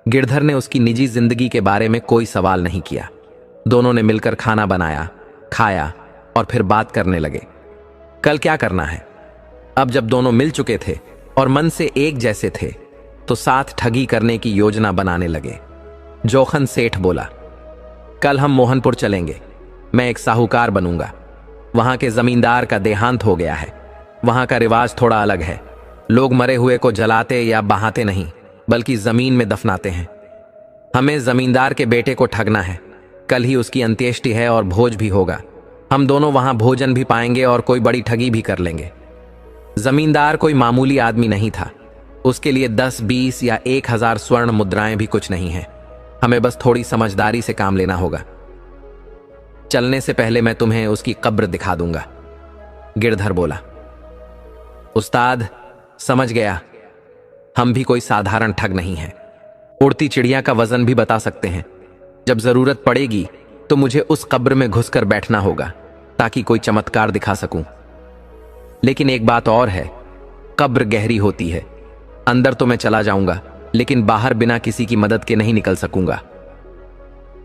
गिरधर ने उसकी निजी जिंदगी के बारे में कोई सवाल नहीं किया। दोनों ने मिलकर खाना बनाया, खाया और फिर बात करने लगे। कल क्या करना है? अब जब दोनों मिल चुके थे और मन से एक जैसे थे, तो साथ ठगी करने की योजना बनाने लगे। जोखन सेठ बोला, कल हम मोहनपुर चलेंगे। मैं एक साहूकार बनूंगा। वहां के जमींदार का देहांत हो गया है। वहां का रिवाज थोड़ा अलग है। लोग मरे हुए को जलाते या बहाते नहीं, बल्कि जमीन में दफनाते हैं। हमें जमींदार के बेटे को ठगना है। कल ही उसकी अंत्येष्टि है और भोज भी होगा। हम दोनों वहां भोजन भी पाएंगे और कोई बड़ी ठगी भी कर लेंगे। जमींदार कोई मामूली आदमी नहीं था। उसके लिए 10, 20 या 1000 स्वर्ण मुद्राएं भी कुछ नहीं है। हमें बस थोड़ी समझदारी से काम लेना होगा। चलने से पहले मैं तुम्हें उसकी कब्र दिखा दूंगा। गिरधर बोला, उस्ताद समझ गया, हम भी कोई साधारण ठग नहीं है। उड़ती चिड़िया का वजन भी बता सकते हैं। जब जरूरत पड़ेगी तो मुझे उस कब्र में घुसकर बैठना होगा, ताकि कोई चमत्कार दिखा सकूं। लेकिन एक बात और है, कब्र गहरी होती है। अंदर तो मैं चला जाऊंगा, लेकिन बाहर बिना किसी की मदद के नहीं निकल सकूंगा।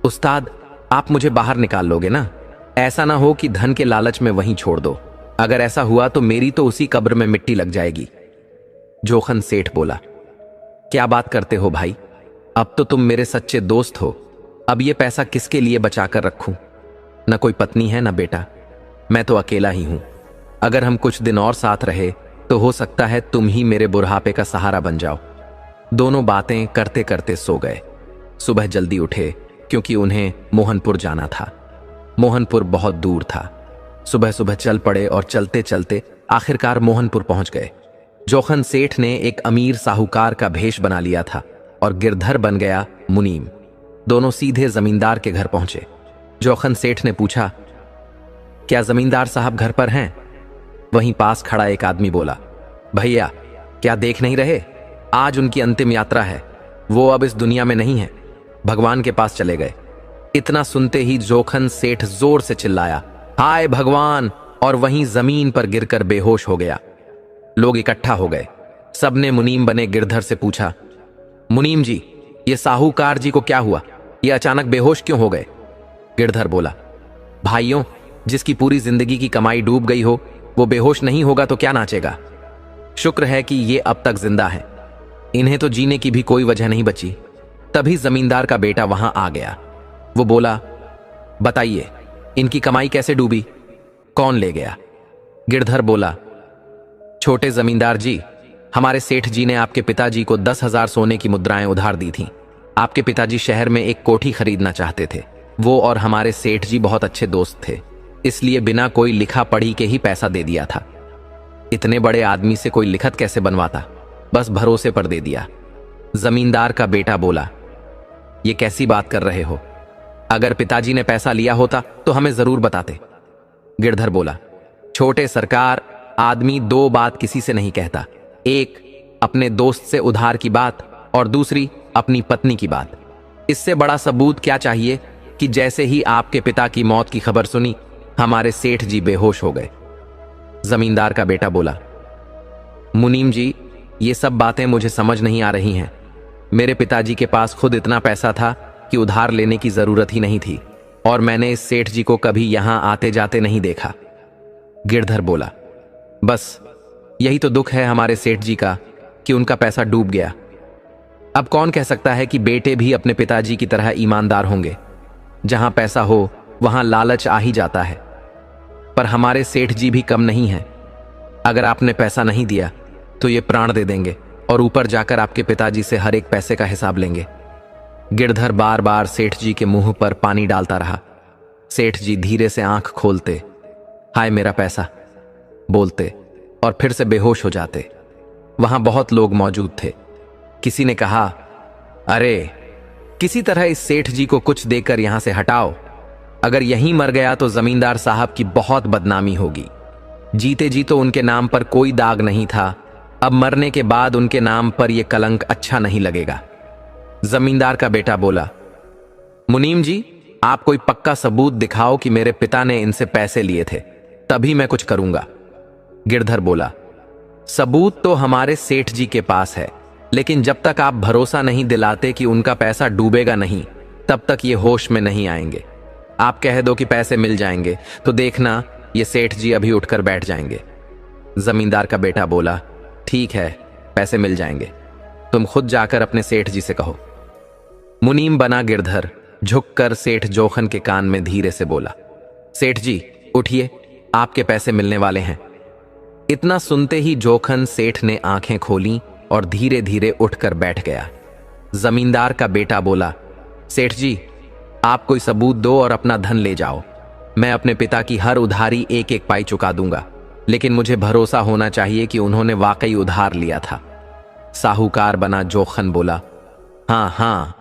उस्ताद, आप मुझे बाहर निकाल लोगे ना? ऐसा ना हो कि धन के लालच में वहीं छोड़ दो। अगर ऐसा हुआ तो मेरी तो उसी कब्र में मिट्टी लग जाएगी। जोखन सेठ बोला, क्या बात करते हो भाई? अब तो तुम मेरे सच्चे दोस्त हो। अब ये पैसा किसके लिए बचा कर रखूं? न कोई पत्नी है, न बेटा। मैं तो अकेला ही हूं। अगर हम कुछ दिन और साथ रहे तो हो सकता है तुम ही मेरे बुढ़ापे का सहारा बन जाओ। दोनों बातें करते करते सो गए। सुबह जल्दी उठे, क्योंकि उन्हें मोहनपुर जाना था। मोहनपुर बहुत दूर था। सुबह सुबह चल पड़े और चलते चलते आखिरकार मोहनपुर पहुंच गए। जोखन सेठ ने एक अमीर साहूकार का भेष बना लिया था और गिरधर बन गया मुनीम। दोनों सीधे जमींदार के घर पहुंचे। जोखन सेठ ने पूछा, क्या जमींदार साहब घर पर हैं? वहीं पास खड़ा एक आदमी बोला, भैया क्या देख नहीं रहे? आज उनकी अंतिम यात्रा है। वो अब इस दुनिया में नहीं है, भगवान के पास चले गए। इतना सुनते ही जोखन सेठ जोर से चिल्लाया, हाय भगवान, और वहीं जमीन पर गिरकर बेहोश हो गया। लोग इकट्ठा हो गए। सबने मुनीम बने गिरधर से पूछा, मुनीम जी, ये साहूकार जी को क्या हुआ? ये अचानक बेहोश क्यों हो गए? गिरधर बोला, भाइयों, जिसकी पूरी जिंदगी की कमाई डूब गई हो, वो बेहोश नहीं होगा तो क्या नाचेगा? शुक्र है कि ये अब तक जिंदा है। इन्हें तो जीने की भी कोई वजह नहीं बची। तभी जमींदार का बेटा वहां आ गया। वो बोला, बताइए, इनकी कमाई कैसे डूबी? कौन ले गया? गिरधर बोला, छोटे जमींदार जी, हमारे सेठ जी ने आपके पिताजी को 10,000 सोने की मुद्राएं उधार दी थीं। आपके पिताजी शहर में एक कोठी खरीदना चाहते थे। वो और हमारे सेठ जी बहुत अच्छे दोस्त थे, इसलिए बिना कोई लिखा पढ़ी के ही पैसा दे दिया था। इतने बड़े आदमी से कोई लिखत कैसे बनवाता? बस भरोसे पर दे दिया। जमींदार का बेटा बोला, ये कैसी बात कर रहे हो? अगर पिताजी ने पैसा लिया होता तो हमें जरूर बताते। गिरधर बोला, छोटे सरकार, आदमी दो बात किसी से नहीं कहता। एक, अपने दोस्त से उधार की बात, और दूसरी, अपनी पत्नी की बात। इससे बड़ा सबूत क्या चाहिए कि जैसे ही आपके पिता की मौत की खबर सुनी, हमारे सेठ जी बेहोश हो गए। जमींदार का बेटा बोला, मुनीम जी, ये सब बातें मुझे समझ नहीं आ रही हैं। मेरे पिताजी के पास खुद इतना पैसा था कि उधार लेने की जरूरत ही नहीं थी, और मैंने इस सेठ जी को कभी यहां आते जाते नहीं देखा। गिरधर बोला, बस यही तो दुख है हमारे सेठ जी का कि उनका पैसा डूब गया। अब कौन कह सकता है कि बेटे भी अपने पिताजी की तरह ईमानदार होंगे? जहां पैसा हो वहां लालच आ ही जाता है। पर हमारे सेठ जी भी कम नहीं हैं। अगर आपने पैसा नहीं दिया तो ये प्राण दे देंगे और ऊपर जाकर आपके पिताजी से हर एक पैसे का हिसाब लेंगे। गिरधर बार बार सेठ जी के मुंह पर पानी डालता रहा। सेठ जी धीरे से आंख खोलते, हाय मेरा पैसा बोलते और फिर से बेहोश हो जाते। वहां बहुत लोग मौजूद थे। किसी ने कहा, अरे किसी तरह इस सेठ जी को कुछ देकर यहां से हटाओ, अगर यहीं मर गया तो जमींदार साहब की बहुत बदनामी होगी। जीते जी तो उनके नाम पर कोई दाग नहीं था, अब मरने के बाद उनके नाम पर यह कलंक अच्छा नहीं लगेगा। जमींदार का बेटा बोला, मुनीम जी, आप कोई पक्का सबूत दिखाओ कि मेरे पिता ने इनसे पैसे लिए थे, तभी मैं कुछ करूंगा। गिरधर बोला, सबूत तो हमारे सेठ जी के पास है, लेकिन जब तक आप भरोसा नहीं दिलाते कि उनका पैसा डूबेगा नहीं, तब तक ये होश में नहीं आएंगे। आप कह दो कि पैसे मिल जाएंगे तो देखना ये सेठ जी अभी उठकर बैठ जाएंगे। जमींदार का बेटा बोला, ठीक है, पैसे मिल जाएंगे, तुम खुद जाकर अपने सेठ जी से कहो। मुनीम बना गिरधर झुककर सेठ जोखन के कान में धीरे से बोला, सेठ जी उठिए, आपके पैसे मिलने वाले हैं। इतना सुनते ही जोखन सेठ ने आंखें खोली और धीरे धीरे उठकर बैठ गया। जमींदार का बेटा बोला, सेठ जी आप कोई सबूत दो और अपना धन ले जाओ, मैं अपने पिता की हर उधारी एक एक पाई चुका दूंगा, लेकिन मुझे भरोसा होना चाहिए कि उन्होंने वाकई उधार लिया था। साहूकार बना जोखन बोला, हाँ,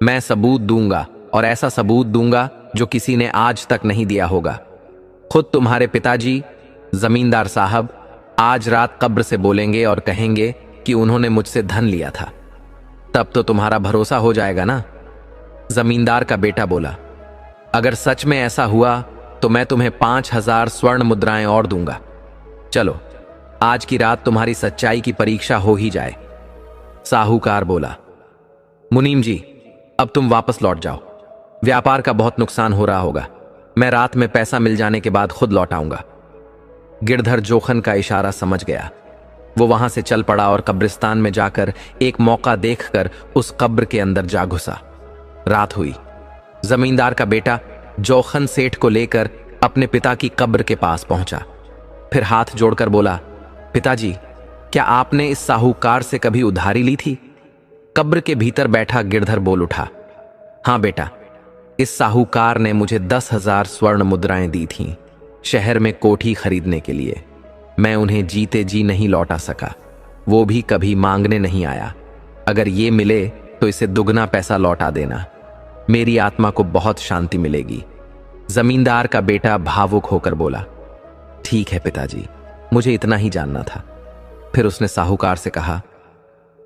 मैं सबूत दूंगा और ऐसा सबूत दूंगा जो किसी ने आज तक नहीं दिया होगा। खुद तुम्हारे पिताजी जमींदार साहब आज रात कब्र से बोलेंगे और कहेंगे कि उन्होंने मुझसे धन लिया था, तब तो तुम्हारा भरोसा हो जाएगा ना। जमींदार का बेटा बोला, अगर सच में ऐसा हुआ तो मैं तुम्हें 5,000 स्वर्ण मुद्राएं और दूंगा। चलो आज की रात तुम्हारी सच्चाई की परीक्षा हो ही जाए। साहूकार बोला, मुनीम जी अब तुम वापस लौट जाओ, व्यापार का बहुत नुकसान हो रहा होगा, मैं रात में पैसा मिल जाने के बाद खुद लौट आऊंगा। गिरधर जोखन का इशारा समझ गया। वो वहां से चल पड़ा और कब्रिस्तान में जाकर एक मौका देखकर उस कब्र के अंदर जा घुसा। रात हुई। जमींदार का बेटा जोखन सेठ को लेकर अपने पिता की कब्र के पास पहुंचा, फिर हाथ जोड़कर बोला, पिताजी क्या आपने इस साहूकार से कभी उधारी ली थी? कब्र के भीतर बैठा गिरधर बोल उठा, हाँ बेटा, इस साहूकार ने मुझे 10,000 स्वर्ण मुद्राएं दी थीं शहर में कोठी खरीदने के लिए। मैं उन्हें जीते जी नहीं लौटा सका, वो भी कभी मांगने नहीं आया। अगर ये मिले तो इसे दुगना पैसा लौटा देना, मेरी आत्मा को बहुत शांति मिलेगी। जमींदार का बेटा भावुक होकर बोला, ठीक है पिताजी, मुझे इतना ही जानना था। फिर उसने साहूकार से कहा,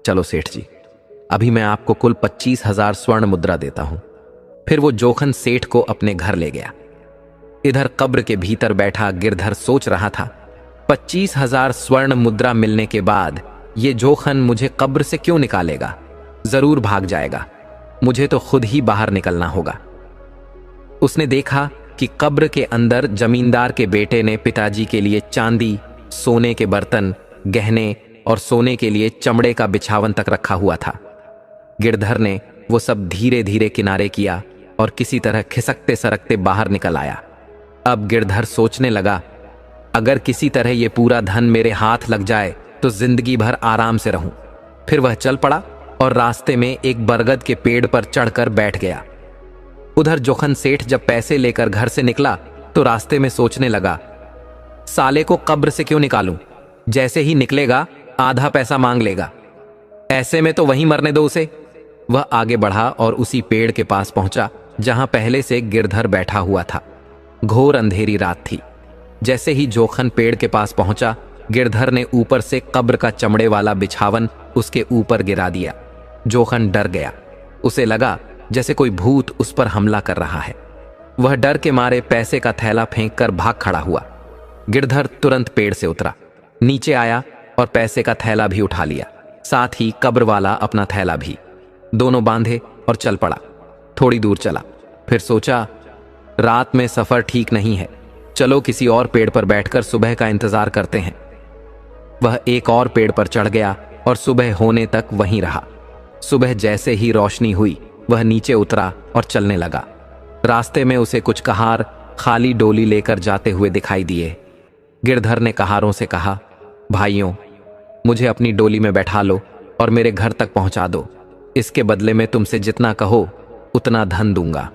चलो सेठ जी, अभी मैं आपको कुल 25,000 स्वर्ण मुद्रा देता हूं। फिर वो जोखन सेठ को अपने घर ले गया। इधर कब्र के भीतर बैठा गिरधर सोच रहा था, 25,000 स्वर्ण मुद्रा मिलने के बाद ये जोखन मुझे कब्र से क्यों निकालेगा? जरूर भाग जाएगा, मुझे तो खुद ही बाहर निकलना होगा। उसने देखा कि कब्र के अंदर जमींदार के बेटे ने पिताजी के लिए चांदी, सोने के बर्तन, गहने और सोने के लिए चमड़े का बिछावन तक रखा हुआ था। गिरधर ने वो सब धीरे धीरे किनारे किया और किसी तरह खिसकते सरकते बाहर निकल आया। अब गिरधर सोचने लगा, अगर किसी तरह ये पूरा धन मेरे हाथ लग जाए तो जिंदगी भर आराम से रहूं। फिर वह चल पड़ा और रास्ते में एक बरगद के पेड़ पर चढ़कर बैठ गया। उधर जोखन सेठ जब पैसे लेकर घर से निकला तो रास्ते में सोचने लगा, साले को कब्र से क्यों निकालूं? जैसे ही निकलेगा आधा पैसा मांग लेगा, ऐसे में तो वहीं मरने दो उसे। वह आगे बढ़ा और उसी पेड़ के पास पहुंचा जहां पहले से गिरधर बैठा हुआ था। घोर अंधेरी रात थी। जैसे ही जोखन पेड़ के पास पहुंचा, गिरधर ने ऊपर से कब्र का चमड़े वाला बिछावन उसके ऊपर गिरा दिया। जोखन डर गया, उसे लगा जैसे कोई भूत उस पर हमला कर रहा है। वह डर के मारे पैसे का थैला फेंक कर भाग खड़ा हुआ। गिरधर तुरंत पेड़ से उतरा, नीचे आया और पैसे का थैला भी उठा लिया, साथ ही कब्र वाला अपना थैला भी। दोनों बांधे और चल पड़ा। थोड़ी दूर चला, फिर सोचा रात में सफर ठीक नहीं है, चलो किसी और पेड़ पर बैठकर सुबह का इंतजार करते हैं। वह एक और पेड़ पर चढ़ गया और सुबह होने तक वहीं रहा। सुबह जैसे ही रोशनी हुई वह नीचे उतरा और चलने लगा। रास्ते में उसे कुछ कहार खाली डोली लेकर जाते हुए दिखाई दिए। गिरधर ने कहारों से कहा, भाइयों, मुझे अपनी डोली में बैठा लो और मेरे घर तक पहुंचा दो। इसके बदले में तुमसे जितना कहो उतना धन दूंगा।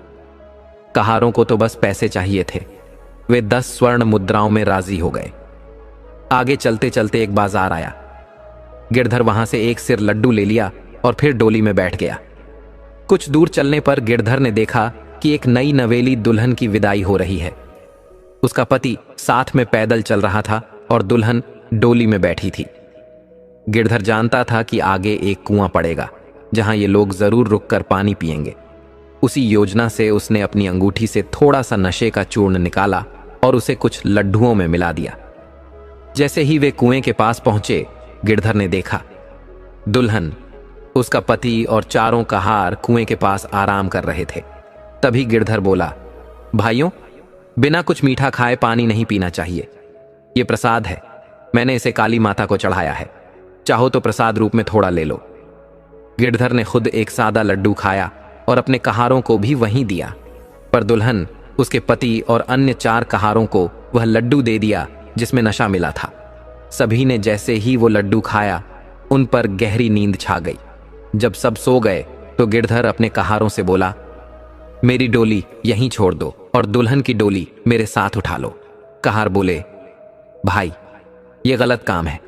कहारों को तो बस पैसे चाहिए थे। वे 10 स्वर्ण मुद्राओं में राजी हो गए। आगे चलते चलते एक बाजार आया। गिरधर वहां से एक सिर लड्डू ले लिया और फिर डोली में बैठ गया। कुछ दूर चलने पर गिरधर ने देखा कि एक नई नवेली दुल्हन की विदाई हो रही है। उसका पति साथ में पैदल चल रहा था और दुल्हन डोली में बैठी थी। गिरधर जानता था कि आगे एक कुआं पड़ेगा जहां ये लोग जरूर रुककर पानी पिएंगे। उसी योजना से उसने अपनी अंगूठी से थोड़ा सा नशे का चूर्ण निकाला और उसे कुछ लड्डुओं में मिला दिया। जैसे ही वे कुएं के पास पहुंचे, गिरधर ने देखा दुल्हन, उसका पति और चारों कहार कुएं के पास आराम कर रहे थे। तभी गिरधर बोला, भाइयों, बिना कुछ मीठा खाए पानी नहीं पीना चाहिए। ये प्रसाद है, मैंने इसे काली माता को चढ़ाया है। चाहो तो प्रसाद रूप में थोड़ा ले लो। गिरधर ने खुद एक सादा लड्डू खाया और अपने कहारों को भी वहीं दिया, पर दुल्हन, उसके पति और अन्य 4 कहारों को वह लड्डू दे दिया जिसमें नशा मिला था। सभी ने जैसे ही वो लड्डू खाया, उन पर गहरी नींद छा गई। जब सब सो गए तो गिरधर अपने कहारों से बोला, मेरी डोली यहीं छोड़ दो और दुल्हन की डोली मेरे साथ उठा लो। कहार बोले, भाई, ये गलत काम है।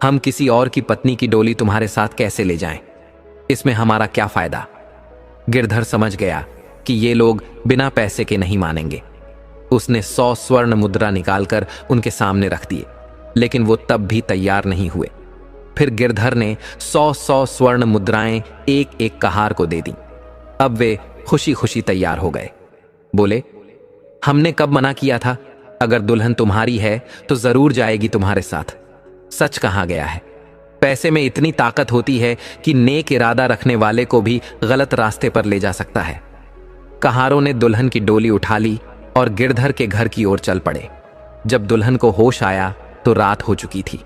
हम किसी और की पत्नी की डोली तुम्हारे साथ कैसे ले जाएं? इसमें हमारा क्या फायदा? गिरधर समझ गया कि ये लोग बिना पैसे के नहीं मानेंगे। उसने 100 स्वर्ण मुद्रा निकालकर उनके सामने रख दिए, लेकिन वो तब भी तैयार नहीं हुए। फिर गिरधर ने 100 स्वर्ण मुद्राएं एक एक कहार को दे दी। अब वे खुशी खुशी तैयार हो गए। बोले, हमने कब मना किया था? अगर दुल्हन तुम्हारी है तो जरूर जाएगी तुम्हारे साथ। सच कहा गया है, पैसे में इतनी ताकत होती है कि नेक इरादा रखने वाले को भी गलत रास्ते पर ले जा सकता है। कहारों ने दुल्हन की डोली उठा ली और गिरधर के घर की ओर चल पड़े। जब दुल्हन को होश आया तो रात हो चुकी थी।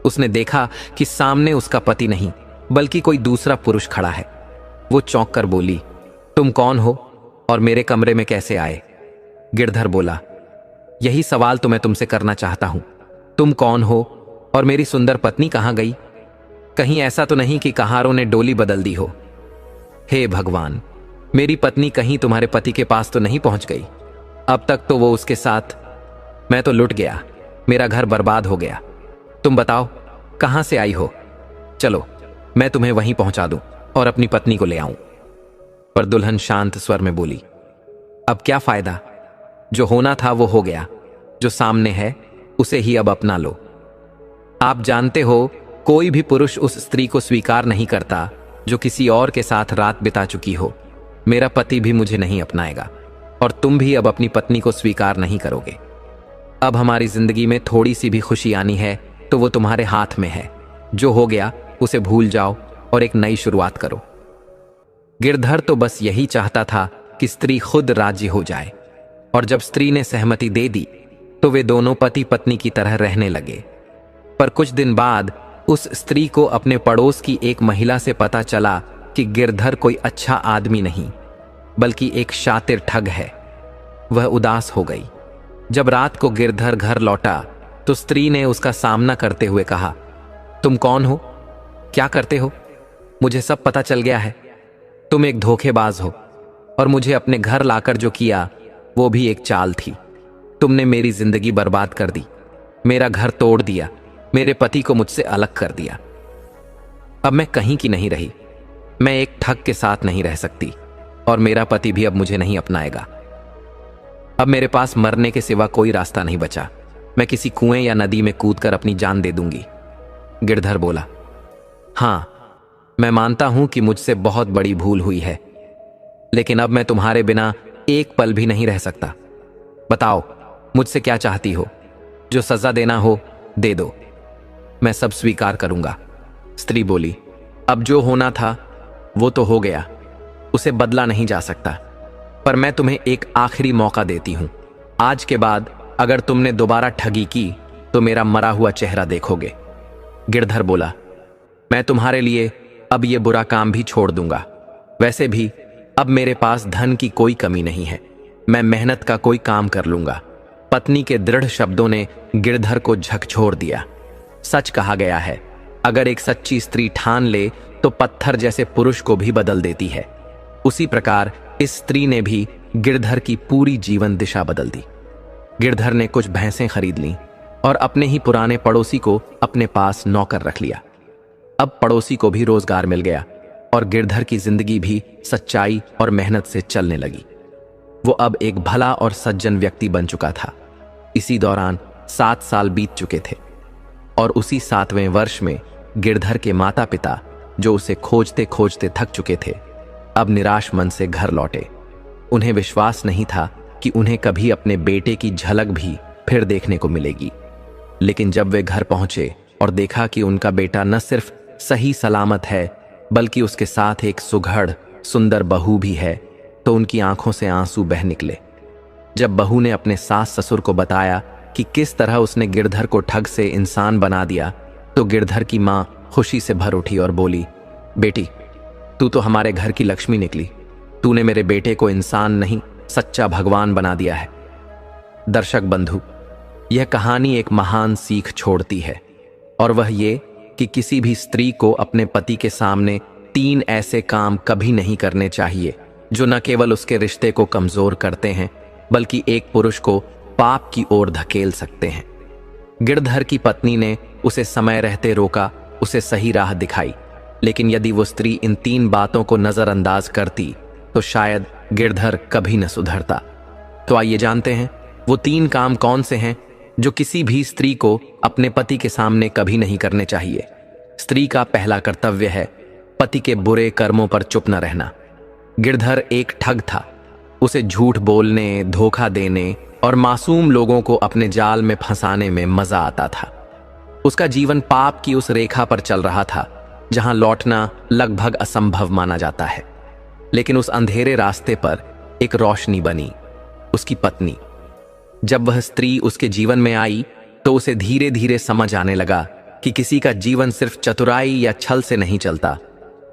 उसने देखा कि सामने उसका पति नहीं बल्कि कोई दूसरा पुरुष खड़ा है। वो चौंक कर बोली, तुम कौन हो और मेरे कमरे में कैसे आए? गिरधर बोला, यही सवाल तो मैं तुमसे करना चाहता हूं। तुम कौन हो और मेरी सुंदर पत्नी कहां गई? कहीं ऐसा तो नहीं कि कहारों ने डोली बदल दी हो? हे भगवान, मेरी पत्नी कहीं तुम्हारे पति के पास तो नहीं पहुंच गई? अब तक तो वो उसके साथ। मैं तो लुट गया, मेरा घर बर्बाद हो गया। तुम बताओ, कहां से आई हो? चलो, मैं तुम्हें वहीं पहुंचा दूं और अपनी पत्नी को ले आऊं। पर दुल्हन शांत स्वर में बोली, अब क्या फायदा? जो होना था वो हो गया। जो सामने है उसे ही अब अपना लो। आप जानते हो, कोई भी पुरुष उस स्त्री को स्वीकार नहीं करता जो किसी और के साथ रात बिता चुकी हो। मेरा पति भी मुझे नहीं अपनाएगा और तुम भी अब अपनी पत्नी को स्वीकार नहीं करोगे। अब हमारी जिंदगी में थोड़ी सी भी खुशी आनी है तो वो तुम्हारे हाथ में है। जो हो गया उसे भूल जाओ और एक नई शुरुआत करो। गिरधर तो बस यही चाहता था कि स्त्री खुद राजी हो जाए, और जब स्त्री ने सहमति दे दी तो वे दोनों पति पत्नी की तरह रहने लगे। पर कुछ दिन बाद उस स्त्री को अपने पड़ोस की एक महिला से पता चला कि गिरधर कोई अच्छा आदमी नहीं बल्कि एक शातिर ठग है। वह उदास हो गई। जब रात को गिरधर घर लौटा तो स्त्री ने उसका सामना करते हुए कहा, तुम कौन हो? क्या करते हो? मुझे सब पता चल गया है। तुम एक धोखेबाज हो और मुझे अपने घर लाकर जो किया वो भी एक चाल थी। तुमने मेरी जिंदगी बर्बाद कर दी, मेरा घर तोड़ दिया, मेरे पति को मुझसे अलग कर दिया। अब मैं कहीं की नहीं रही। मैं एक ठग के साथ नहीं रह सकती और मेरा पति भी अब मुझे नहीं अपनाएगा। अब मेरे पास मरने के सिवा कोई रास्ता नहीं बचा। मैं किसी कुएं या नदी में कूदकर अपनी जान दे दूंगी। गिरधर बोला, हां, मैं मानता हूं कि मुझसे बहुत बड़ी भूल हुई है, लेकिन अब मैं तुम्हारे बिना एक पल भी नहीं रह सकता। बताओ, मुझसे क्या चाहती हो? जो सजा देना हो दे दो, मैं सब स्वीकार करूंगा। स्त्री बोली, अब जो होना था वो तो हो गया, उसे बदला नहीं जा सकता। पर मैं तुम्हें एक आखिरी मौका देती हूं। आज के बाद अगर तुमने दोबारा ठगी की तो मेरा मरा हुआ चेहरा देखोगे। गिरधर बोला, मैं तुम्हारे लिए अब ये बुरा काम भी छोड़ दूंगा। वैसे भी अब मेरे पास धन की कोई कमी नहीं है। मैं मेहनत का कोई काम कर लूंगा। पत्नी के दृढ़ शब्दों ने गिरधर को झकझोर दिया। सच कहा गया है, अगर एक सच्ची स्त्री ठान ले तो पत्थर जैसे पुरुष को भी बदल देती है। उसी प्रकार इस स्त्री ने भी गिरधर की पूरी जीवन दिशा बदल दी। गिरधर ने कुछ भैंसें खरीद लीं और अपने ही पुराने पड़ोसी को अपने पास नौकर रख लिया। अब पड़ोसी को भी रोजगार मिल गया और गिरधर की जिंदगी भी सच्चाई और मेहनत से चलने लगी। वो अब एक भला और सज्जन व्यक्ति बन चुका था। इसी दौरान 7 साल बीत चुके थे और उसी 7वें वर्ष में गिरधर के माता पिता, जो उसे खोजते खोजते थक चुके थे, अब निराश मन से घर लौटे। उन्हें विश्वास नहीं था कि उन्हें कभी अपने बेटे की झलक भी फिर देखने को मिलेगी। लेकिन जब वे घर पहुंचे और देखा कि उनका बेटा न सिर्फ सही सलामत है बल्कि उसके साथ एक सुघड़ सुंदर बहू भी है, तो उनकी आंखों से आंसू बह निकले। जब बहू ने अपने सास ससुर को बताया कि किस तरह उसने गिरधर को ठग से इंसान बना दिया, तो गिरधर की मां खुशी से भर उठी और बोली, बेटी, तू तो हमारे घर की लक्ष्मी निकली। तूने मेरे बेटे को इंसान नहीं, सच्चा भगवान बना दिया है। दर्शक बंधु, यह कहानी एक महान सीख छोड़ती है, और वह ये कि किसी भी स्त्री को अपने पति के सामने 3 ऐसे काम कभी नहीं करने चाहिए जो न केवल उसके रिश्ते को कमजोर करते हैं बल्कि एक पुरुष को पाप की ओर धकेल सकते हैं। गिरधर की पत्नी ने उसे समय रहते रोका, उसे सही राह दिखाई, लेकिन यदि वो स्त्री इन 3 बातों को नजरअंदाज करती तो शायद गिरधर कभी न सुधरता। तो आइए जानते हैं वो 3 काम कौन से हैं जो किसी भी स्त्री को अपने पति के सामने कभी नहीं करने चाहिए। स्त्री का पहला कर्तव्य है पति के बुरे कर्मों पर चुप न रहना। गिरधर एक ठग था। उसे झूठ बोलने, धोखा देने और मासूम लोगों को अपने जाल में फंसाने में मजा आता था। उसका जीवन पाप की उस रेखा पर चल रहा था जहां लौटना लगभग असंभव माना जाता है। लेकिन उस अंधेरे रास्ते पर एक रोशनी बनी, उसकी पत्नी। जब वह स्त्री उसके जीवन में आई तो उसे धीरे धीरे समझ आने लगा कि किसी का जीवन सिर्फ चतुराई या छल से नहीं चलता,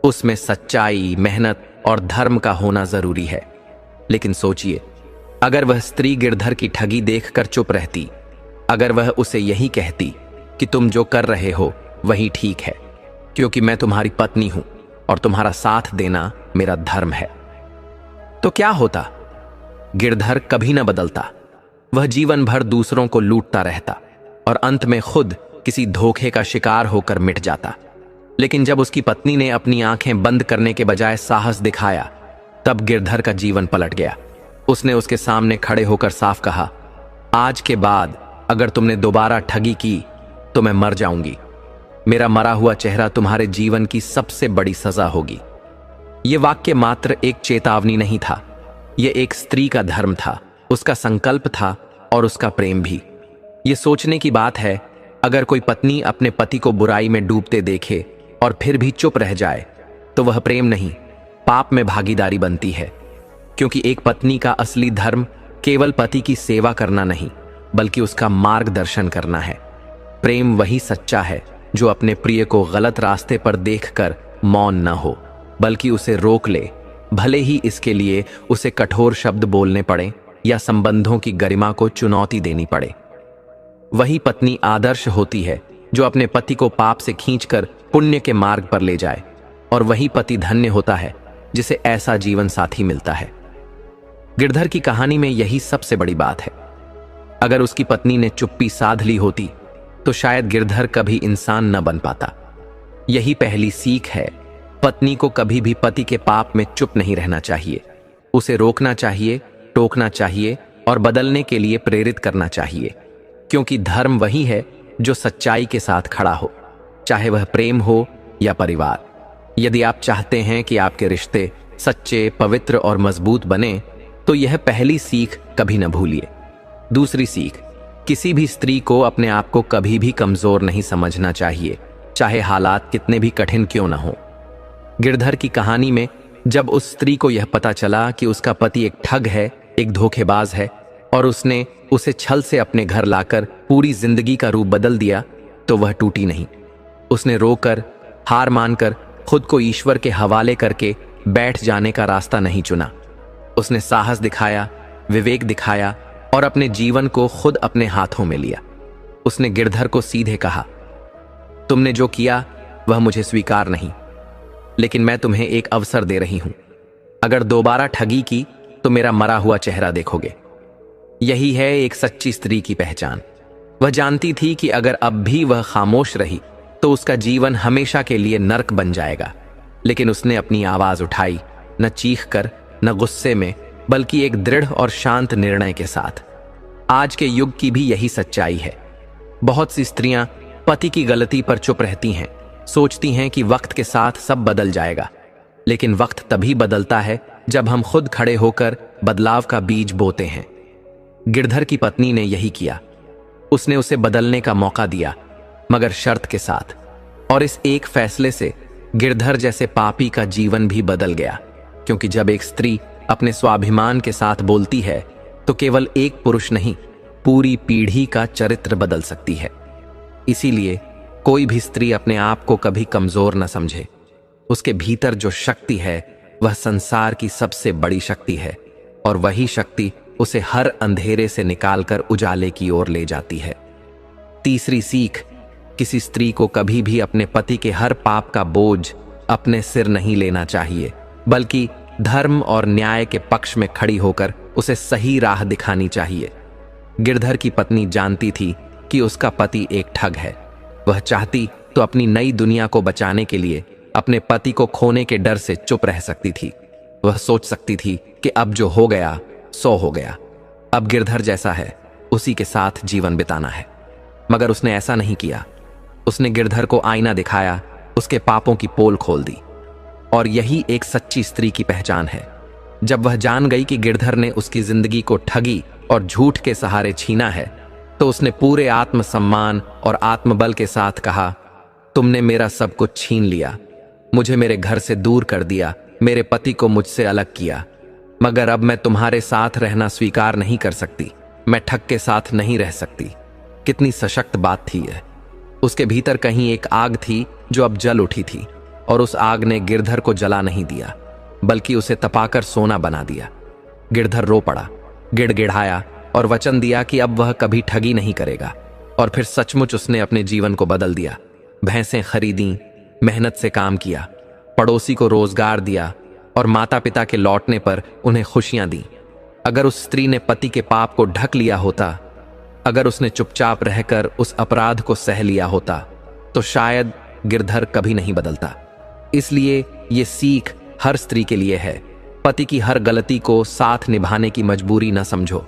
उसमें सच्चाई, मेहनत और धर्म का होना जरूरी है। लेकिन सोचिए, अगर वह स्त्री गिरधर की ठगी देखकर चुप रहती, अगर वह उसे यही कहती कि तुम जो कर रहे हो वही ठीक है क्योंकि मैं तुम्हारी पत्नी हूं और तुम्हारा साथ देना मेरा धर्म है, तो क्या होता? गिरधर कभी न बदलता। वह जीवन भर दूसरों को लूटता रहता और अंत में खुद किसी धोखे का शिकार होकर मिट जाता। लेकिन जब उसकी पत्नी ने अपनी आंखें बंद करने के बजाय साहस दिखाया, तब गिरधर का जीवन पलट गया। उसने उसके सामने खड़े होकर साफ कहा, आज के बाद अगर तुमने दोबारा ठगी की तो मैं मर जाऊंगी। मेरा मरा हुआ चेहरा तुम्हारे जीवन की सबसे बड़ी सजा होगी। यह वाक्य मात्र एक चेतावनी नहीं था, यह एक स्त्री का धर्म था, उसका संकल्प था और उसका प्रेम भी। यह सोचने की बात है, अगर कोई पत्नी अपने पति को बुराई में डूबते देखे और फिर भी चुप रह जाए तो वह प्रेम नहीं, पाप में भागीदारी बनती है। क्योंकि एक पत्नी का असली धर्म केवल पति की सेवा करना नहीं बल्कि उसका मार्गदर्शन करना है। प्रेम वही सच्चा है जो अपने प्रिय को गलत रास्ते पर देखकर मौन न हो बल्कि उसे रोक ले, भले ही इसके लिए उसे कठोर शब्द बोलने पड़े या संबंधों की गरिमा को चुनौती देनी पड़े। वही पत्नी आदर्श होती है जो अपने पति को पाप से खींचकर पुण्य के मार्ग पर ले जाए, और वही पति धन्य होता है जिसे ऐसा जीवन साथी मिलता है। गिरधर की कहानी में यही सबसे बड़ी बात है। अगर उसकी पत्नी ने चुप्पी साध ली होती तो शायद गिरधर कभी इंसान न बन पाता। यही पहली सीख है, पत्नी को कभी भी पति के पाप में चुप नहीं रहना चाहिए। उसे रोकना चाहिए, टोकना चाहिए और बदलने के लिए प्रेरित करना चाहिए, क्योंकि धर्म वही है जो सच्चाई के साथ खड़ा हो, चाहे वह प्रेम हो या परिवार। यदि आप चाहते हैं कि आपके रिश्ते सच्चे, पवित्र और मजबूत बने तो यह पहली सीख कभी न भूलिए। दूसरी सीख, किसी भी स्त्री को अपने आप को कभी भी कमजोर नहीं समझना चाहिए, चाहे हालात कितने भी कठिन क्यों न हो। गिरधर की कहानी में जब उस स्त्री को यह पता चला कि उसका पति एक ठग है, एक धोखेबाज है और उसने उसे छल से अपने घर लाकर पूरी जिंदगी का रूप बदल दिया, तो वह टूटी नहीं। उसने रोकर, हार मानकर खुद को ईश्वर के हवाले करके बैठ जाने का रास्ता नहीं चुना। उसने साहस दिखाया, विवेक दिखाया और अपने जीवन को खुद अपने हाथों में लिया। उसने गिरधर को सीधे कहा, तुमने जो किया वह मुझे स्वीकार नहीं, लेकिन मैं तुम्हें एक अवसर दे रही हूं। अगर दोबारा ठगी की तो मेरा मरा हुआ चेहरा देखोगे। यही है एक सच्ची स्त्री की पहचान। वह जानती थी कि अगर अब भी वह खामोश रही तो उसका जीवन हमेशा के लिए नर्क बन जाएगा, लेकिन उसने अपनी आवाज उठाई, न चीख कर न गुस्से में, बल्कि एक दृढ़ और शांत निर्णय के साथ। आज के युग की भी यही सच्चाई है। बहुत सी स्त्रियां पति की गलती पर चुप रहती हैं, सोचती हैं कि वक्त के साथ सब बदल जाएगा, लेकिन वक्त तभी बदलता है जब हम खुद खड़े होकर बदलाव का बीज बोते हैं। गिरधर की पत्नी ने यही किया। उसने उसे बदलने का मौका दिया, मगर शर्त के साथ। और इस एक फैसले से गिरधर जैसे पापी का जीवन भी बदल गया, क्योंकि जब एक स्त्री अपने स्वाभिमान के साथ बोलती है तो केवल एक पुरुष नहीं, पूरी पीढ़ी का चरित्र बदल सकती है। इसीलिए कोई भी स्त्री अपने आप को कभी कमजोर न समझे। उसके भीतर जो शक्ति है वह संसार की सबसे बड़ी शक्ति है, और वही शक्ति उसे हर अंधेरे से निकालकर उजाले की ओर ले जाती है। तीसरी सीख, किसी स्त्री को कभी भी अपने पति के हर पाप का बोझ अपने सिर नहीं लेना चाहिए, बल्कि धर्म और न्याय के पक्ष में खड़ी होकर उसे सही राह दिखानी चाहिए। गिरधर की पत्नी जानती थी कि उसका पति एक ठग है। वह चाहती तो अपनी नई दुनिया को बचाने के लिए अपने पति को खोने के डर से चुप रह सकती थी। वह सोच सकती थी कि अब जो हो गया सो हो गया, अब गिरधर जैसा है उसी के साथ जीवन बिताना है। मगर उसने ऐसा नहीं किया। उसने गिरधर को आईना दिखाया, उसके पापों की पोल खोल दी। और यही एक सच्ची स्त्री की पहचान है। जब वह जान गई कि गिरधर ने उसकी जिंदगी को ठगी और झूठ के सहारे छीना है, तो उसने पूरे आत्मसम्मान और आत्मबल के साथ कहा, तुमने मेरा सब कुछ छीन लिया, मुझे मेरे घर से दूर कर दिया, मेरे पति को मुझसे अलग किया, मगर अब मैं तुम्हारे साथ रहना स्वीकार नहीं कर सकती। मैं ठग के साथ नहीं रह सकती। कितनी सशक्त बात थी यह। उसके भीतर कहीं एक आग थी जो अब जल उठी थी, और उस आग ने गिरधर को जला नहीं दिया, बल्कि उसे तपाकर सोना बना दिया। गिरधर रो पड़ा, गिड़गिड़ाया और वचन दिया कि अब वह कभी ठगी नहीं करेगा। और फिर सचमुच उसने अपने जीवन को बदल दिया। भैंसें खरीदी, मेहनत से काम किया, पड़ोसी को रोजगार दिया, और माता पिता के लौटने पर उन्हें खुशियां दी। अगर उस स्त्री ने पति के पाप को ढक लिया होता, अगर उसने चुपचाप रहकर उस अपराध को सह लिया होता, तो शायद गिरधर कभी नहीं बदलता। इसलिए ये सीख हर स्त्री के लिए है। पति की हर गलती को साथ निभाने की मजबूरी न समझो,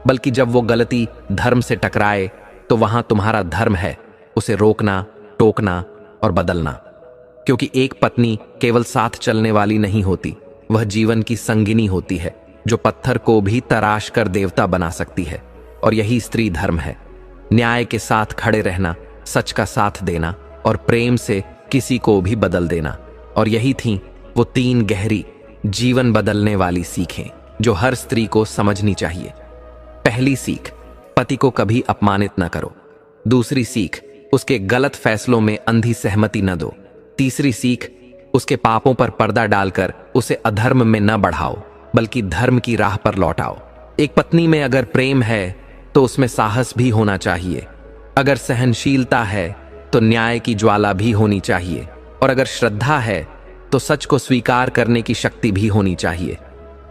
बल्कि जब वो गलती धर्म से टकराए तो वहां तुम्हारा धर्म है उसे रोकना, टोकना और बदलना। क्योंकि एक पत्नी केवल साथ चलने वाली नहीं होती, वह जीवन की संगिनी होती है, जो पत्थर को भी तराश कर देवता बना सकती है। और यही स्त्री धर्म है। न्याय के साथ खड़े रहना, सच का साथ देना और प्रेम से किसी को भी बदल देना। और यही थी वो 3 गहरी, जीवन बदलने वाली सीखें जो हर स्त्री को समझनी चाहिए। पहली सीख, पति को कभी अपमानित न करो। दूसरी सीख, उसके गलत फैसलों में अंधी सहमति न दो। तीसरी सीख, उसके पापों पर पर्दा डालकर उसे अधर्म में न बढ़ाओ, बल्कि धर्म की राह पर लौटाओ। एक पत्नी में अगर प्रेम है तो उसमें साहस भी होना चाहिए। अगर सहनशीलता है तो न्याय की ज्वाला भी होनी चाहिए। और अगर श्रद्धा है तो सच को स्वीकार करने की शक्ति भी होनी चाहिए।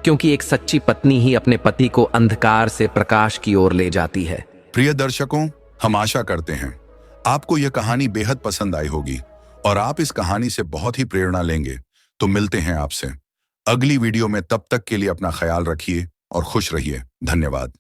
क्योंकि एक सच्ची पत्नी ही अपने पति को अंधकार से प्रकाश की ओर ले जाती है। प्रिय दर्शकों, हम आशा करते हैं आपको यह कहानी बेहद पसंद आई होगी और आप इस कहानी से बहुत ही प्रेरणा लेंगे। तो मिलते हैं आपसे अगली वीडियो में। तब तक के लिए अपना ख्याल रखिए और खुश रहिए। धन्यवाद।